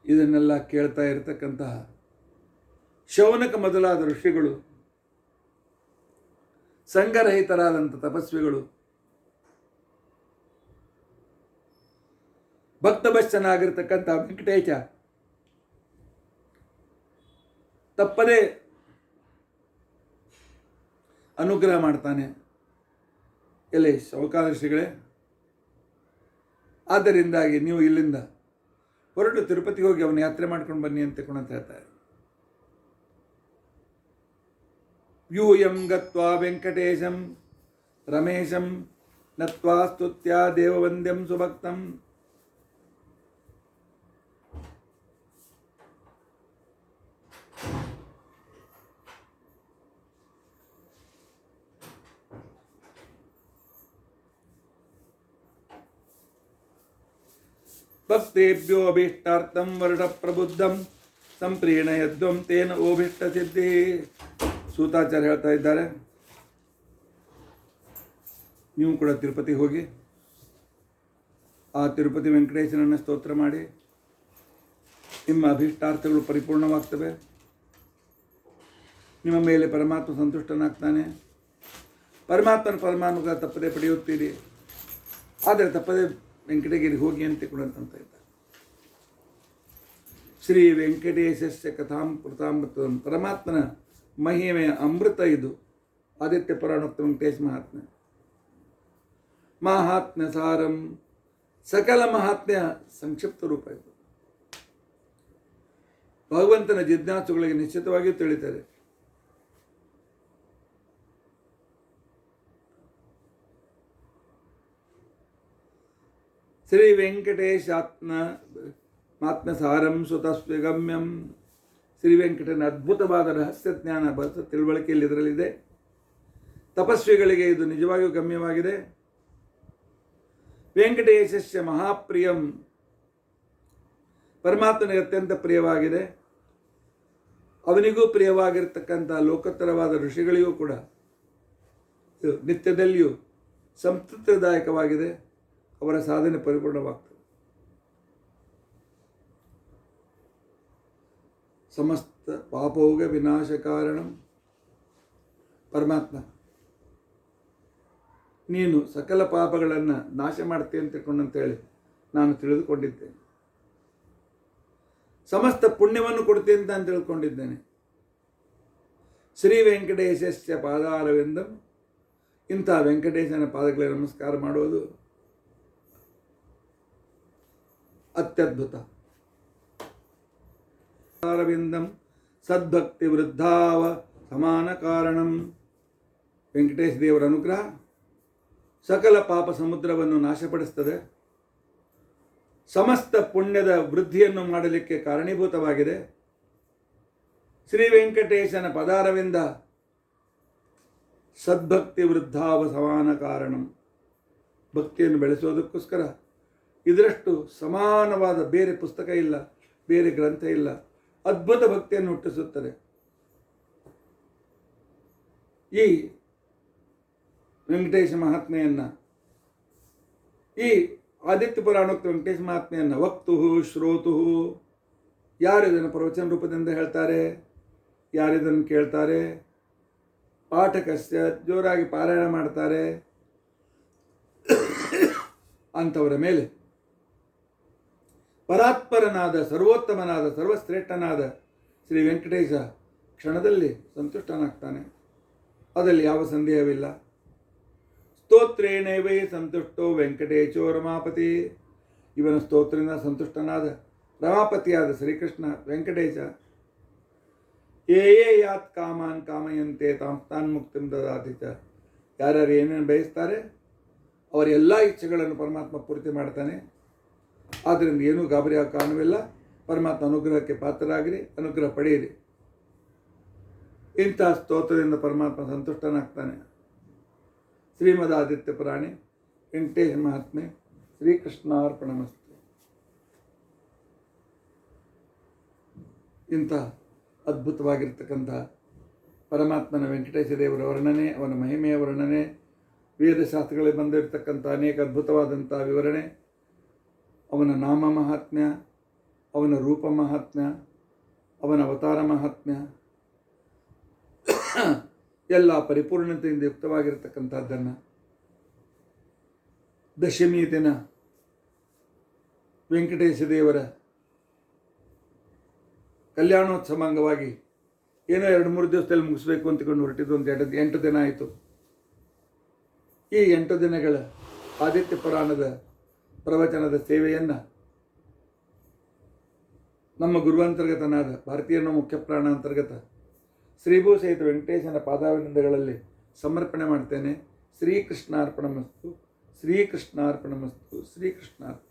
ಇದನ್ನೆಲ್ಲ ಕೇಳ್ತಾ ಇರತಕ್ಕಂತಹ ಶೌನಕ ಮೊದಲಾದ ಋಷಿಗಳು, ಸಂಘರಹಿತರಾದಂಥ ತಪಸ್ವಿಗಳು, ಭಕ್ತಭಶ್ಯನಾಗಿರ್ತಕ್ಕಂಥ ವೆಂಕಟೇಶ ತಪ್ಪದೇ ಅನುಗ್ರಹ ಮಾಡ್ತಾನೆ. ಎಲ್ಲಿ ಶೌಕಾದರ್ಶಿಗಳೇ, ಆದ್ದರಿಂದಾಗಿ ನೀವು ಇಲ್ಲಿಂದ ಹೊರಟು ತಿರುಪತಿಗೆ ಹೋಗಿ ಅವನ ಯಾತ್ರೆ ಮಾಡ್ಕೊಂಡು ಬನ್ನಿ ಅಂತ ಹೇಳ್ತಾರೆ. ಯೂಯಂ ಗತ್ವಾ ವೆಂಕಟೇಶಂ ರಮೇಶಂ ನತ್ವಾ ಸ್ತುತ್ಯ ದೇವವಂದ್ಯಂ ಸುಭಕ್ತಂ. ಭಕ್ತೇಭ್ಯೋ ಅಭೀಷ್ಟಾರ್ಥಂ ವರುಣ ಪ್ರಬುದ್ಧಂ ಸಂಪ್ರೀಣಯದ್ವಂ ತೇನ ಓಭೀಷ್ಟ ಸಿದ್ಧಿ. ಸೂತಾಚಾರ್ಯ ಹೇಳ್ತಾ ಇದ್ದಾರೆ, ನೀವು ಕೂಡ ತಿರುಪತಿಗೆ ಹೋಗಿ ಆ ತಿರುಪತಿ ವೆಂಕಟೇಶನನ್ನು ಸ್ತೋತ್ರ ಮಾಡಿ, ನಿಮ್ಮ ಅಭೀಷ್ಟಾರ್ಥಗಳು ಪರಿಪೂರ್ಣವಾಗ್ತವೆ. ನಿಮ್ಮ ಮೇಲೆ ಪರಮಾತ್ಮ ಸಂತುಷ್ಟನಾಗ್ತಾನೆ. ಪರಮಾತ್ಮನ ಪರಮಾನುಗ್ರಹ ತಪ್ಪದೆ ಪಡೆಯುತ್ತೀರಿ. ಆದರೆ ತಪ್ಪದೆ ವೆಂಕಟಗಿರಿಗೆ ಹೋಗಿ ಅಂತ ಅಂತ ಇದ್ದಾರೆ. ಶ್ರೀ ವೆಂಕಟೇಶಸ್ಯ ಕಥಾಮೃತಾಮೃತಂ. ಪರಮಾತ್ಮನ ಮಹಿಮೆಯ ಅಮೃತ ಇದು. ಆದಿತ್ಯ ಪುರಾಣೋಕ್ತ ವೆಂಕಟೇಶ ಮಹಾತ್ಮ್ಯ. ಮಹಾತ್ಮ್ಯ ಸಾರಂ, ಸಕಲ ಮಹಾತ್ಮ್ಯ ಸಂಕ್ಷಿಪ್ತ ರೂಪ ಇದು. ಭಗವಂತನ ಜಿಜ್ಞಾಸುಗಳಿಗೆ ನಿಶ್ಚಿತವಾಗಿಯೂ ತಿಳಿತಾರೆ. ಶ್ರೀ ವೆಂಕಟೇಶಾತ್ಮ ಮಾತ್ಮ ಸಾರಂ ಸುತಸ್ವಿಗಮ್ಯಂ. ಶ್ರೀ ವೆಂಕಟನ ಅದ್ಭುತವಾದ ರಹಸ್ಯ ಜ್ಞಾನ ತಿಳುವಳಿಕೆಯಲ್ಲಿ ಇದರಲ್ಲಿದೆ. ತಪಸ್ವಿಗಳಿಗೆ ಇದು ನಿಜವಾಗಿಯೂ ಗಮ್ಯವಾಗಿದೆ. ವೆಂಕಟೇಶಸ್ಯ ಮಹಾಪ್ರಿಯಂ, ಪರಮಾತ್ಮನಿಗೆ ಅತ್ಯಂತ ಪ್ರಿಯವಾಗಿದೆ. ಅವನಿಗೂ ಪ್ರಿಯವಾಗಿರ್ತಕ್ಕಂಥ ಲೋಕೋತ್ತರವಾದ ಋಷಿಗಳಿಗೂ ಕೂಡ ನಿತ್ಯದಲ್ಲಿಯೂ ಸಂತೃಪ್ತಿದಾಯಕವಾಗಿದೆ. ಅವರ ಸಾಧನೆ ಪರಿಪೂರ್ಣವಾಗ್ತದೆ. ಸಮಸ್ತ ಪಾಪೋಗ ವಿನಾಶ ಕಾರಣಂ. ಪರಮಾತ್ಮ, ನೀನು ಸಕಲ ಪಾಪಗಳನ್ನು ನಾಶ ಮಾಡ್ತೀಯ ಅಂತ ತಿಳ್ಕೊಂಡಂತೇಳಿ ನಾನು ತಿಳಿದುಕೊಂಡಿದ್ದೇನೆ. ಸಮಸ್ತ ಪುಣ್ಯವನ್ನು ಕೊಡ್ತೀನಿ ಅಂತ ನಾನು ತಿಳ್ಕೊಂಡಿದ್ದೇನೆ. ಶ್ರೀ ವೆಂಕಟೇಶಸ್ಯ ಪಾದಾರವಿಂದಂ. ಇಂಥ ವೆಂಕಟೇಶನ ಪಾದಗಳಿಗೆ ನಮಸ್ಕಾರ ಮಾಡುವುದು ಅತ್ಯದ್ಭುತ. ಅರವಿಂದಂ ಸದ್ಭಕ್ತಿ ವೃದ್ಧಾವ ಸಮಾನ ಕಾರಣಂ. ವೆಂಕಟೇಶ ದೇವರ ಅನುಗ್ರಹ ಸಕಲ ಪಾಪ ಸಮುದ್ರವನ್ನು ನಾಶಪಡಿಸ್ತದೆ. ಸಮಸ್ತ ಪುಣ್ಯದ ವೃದ್ಧಿಯನ್ನು ಮಾಡಲಿಕ್ಕೆ ಕಾರಣೀಭೂತವಾಗಿದೆ. ಶ್ರೀ ವೆಂಕಟೇಶನ ಪದಾರವಿಂದ ಸದ್ಭಕ್ತಿ ವೃದ್ಧಾವ ಸಮಾನ ಕಾರಣಂ. ಭಕ್ತಿಯನ್ನು ಬೆಳೆಸೋದಕ್ಕೋಸ್ಕರ ಇದರಷ್ಟು ಸಮಾನವಾದ ಬೇರೆ ಪುಸ್ತಕ ಇಲ್ಲ, ಬೇರೆ ಗ್ರಂಥ ಇಲ್ಲ. ಅದ್ಭುತ ಭಕ್ತಿಯನ್ನು ಹುಟ್ಟಿಸುತ್ತದೆ. ಈ ವೆಂಕಟೇಶ ಮಹಾತ್ಮೆಯನ್ನು, ಈ ಆದಿತ್ಯ ಪುರಾಣೋಕ್ತ ವೆಂಕಟೇಶ ಮಹಾತ್ಮೆಯನ್ನು ವಕ್ತು ಶ್ರೋತು, ಯಾರು ಇದನ್ನು ಪ್ರವಚನ ರೂಪದಿಂದ ಹೇಳ್ತಾರೆ, ಯಾರಿದನ್ನು ಕೇಳ್ತಾರೆ, ಪಾಠಕಸ್ಯ ಜೋರಾಗಿ ಪಾರಾಯಣ ಮಾಡ್ತಾರೆ, ಅಂಥವರ ಮೇಲೆ ಪರಾತ್ಪರನಾದ, ಸರ್ವೋತ್ತಮನಾದ, ಸರ್ವಶ್ರೇಷ್ಠನಾದ ಶ್ರೀ ವೆಂಕಟೇಶ ಕ್ಷಣದಲ್ಲಿ ಸಂತುಷ್ಟನಾಗ್ತಾನೆ. ಅದರಲ್ಲಿ ಯಾವ ಸಂದೇಹವಿಲ್ಲ. ಸ್ತೋತ್ರೇಣವೇ ಸಂತುಷ್ಟೋ ವೆಂಕಟೇಶೋ ರಮಾಪತಿ. ಇವನ ಸ್ತೋತ್ರದಿಂದ ಸಂತುಷ್ಟನಾದ ರಮಾಪತಿಯಾದ ಶ್ರೀಕೃಷ್ಣ ವೆಂಕಟೇಶ. ಯೇ ಯಾತ್ ಕಾಮಾನ್ ಕಾಮಯಂತೆ ತಾನ್ ಮುಕ್ತಿಂ ದದಾತಿ ಚ. ಯಾರ್ಯಾರು ಏನೇನು ಬಯಸ್ತಾರೆ ಅವರ ಎಲ್ಲ ಇಚ್ಛೆಗಳನ್ನು ಪರಮಾತ್ಮ ಪೂರ್ತಿ ಮಾಡ್ತಾನೆ. ಆದ್ದರಿಂದ ಏನೂ ಗಾಬರಿ ಆಗೋ ಕಾರಣವಿಲ್ಲ. ಪರಮಾತ್ಮ ಅನುಗ್ರಹಕ್ಕೆ ಪಾತ್ರರಾಗಿರಿ, ಅನುಗ್ರಹ ಪಡೆಯಿರಿ. ಇಂಥ ಸ್ತೋತ್ರದಿಂದ ಪರಮಾತ್ಮ ಸಂತುಷ್ಟನಾಗ್ತಾನೆ. ಶ್ರೀಮದ್ ಆದಿತ್ಯ ಪುರಾಣಿ ವೆಂಕಟೇಶ ಮಹಾತ್ಮೆ. ಶ್ರೀಕೃಷ್ಣಾರ್ಪಣಮಸ್ತು. ಇಂಥ ಅದ್ಭುತವಾಗಿರ್ತಕ್ಕಂಥ ಪರಮಾತ್ಮನ ವೆಂಕಟೇಶ ದೇವರ ವರ್ಣನೆ, ಅವನ ಮಹಿಮೆಯ ವರ್ಣನೆ, ವೇದಶಾಸ್ತ್ರಗಳಲ್ಲಿ ಬಂದಿರತಕ್ಕಂಥ ಅನೇಕ ಅದ್ಭುತವಾದಂಥ ವಿವರಣೆ, ಅವನ ನಾಮ ಮಹಾತ್ಮ್ಯ, ಅವನ ರೂಪ ಮಹಾತ್ಮ್ಯ, ಅವನ ಅವತಾರ ಮಹಾತ್ಮ್ಯ, ಎಲ್ಲ ಪರಿಪೂರ್ಣತೆಯಿಂದ ಯುಕ್ತವಾಗಿರತಕ್ಕಂಥದ್ದನ್ನು ದಶಮಿ ದಿನ ವೆಂಕಟೇಶ ದೇವರ ಕಲ್ಯಾಣೋತ್ಸವ ಅಂಗವಾಗಿ ಏನೋ 2-3 ದಿವಸದಲ್ಲಿ ಮುಗಿಸ್ಬೇಕು ಅಂತಕೊಂಡು ಹೊರಟಿದ್ದು ಒಂದು 8 ದಿನ ಆಯಿತು. ಈ 8 ದಿನಗಳ ಆದಿತ್ಯ ಪುರಾಣದ ಪ್ರವಚನದ ಸೇವೆಯನ್ನು ನಮ್ಮ ಗುರುವಂತರ್ಗತನಾದ ಭಾರತೀಯನ ಮುಖ್ಯ ಪ್ರಾಣ ಅಂತರ್ಗತ ಶ್ರೀಭೂ ಸಹಿತ ವೆಂಕಟೇಶನ ಪಾದಾವಿಂದಗಳಲ್ಲಿ ಸಮರ್ಪಣೆ ಮಾಡ್ತೇನೆ. ಶ್ರೀಕೃಷ್ಣಾರ್ಪಣಮಸ್ತು, ಶ್ರೀಕೃಷ್ಣಾರ್ಪಣಮಸ್ತು, ಶ್ರೀಕೃಷ್ಣಾರ್ಪಣ.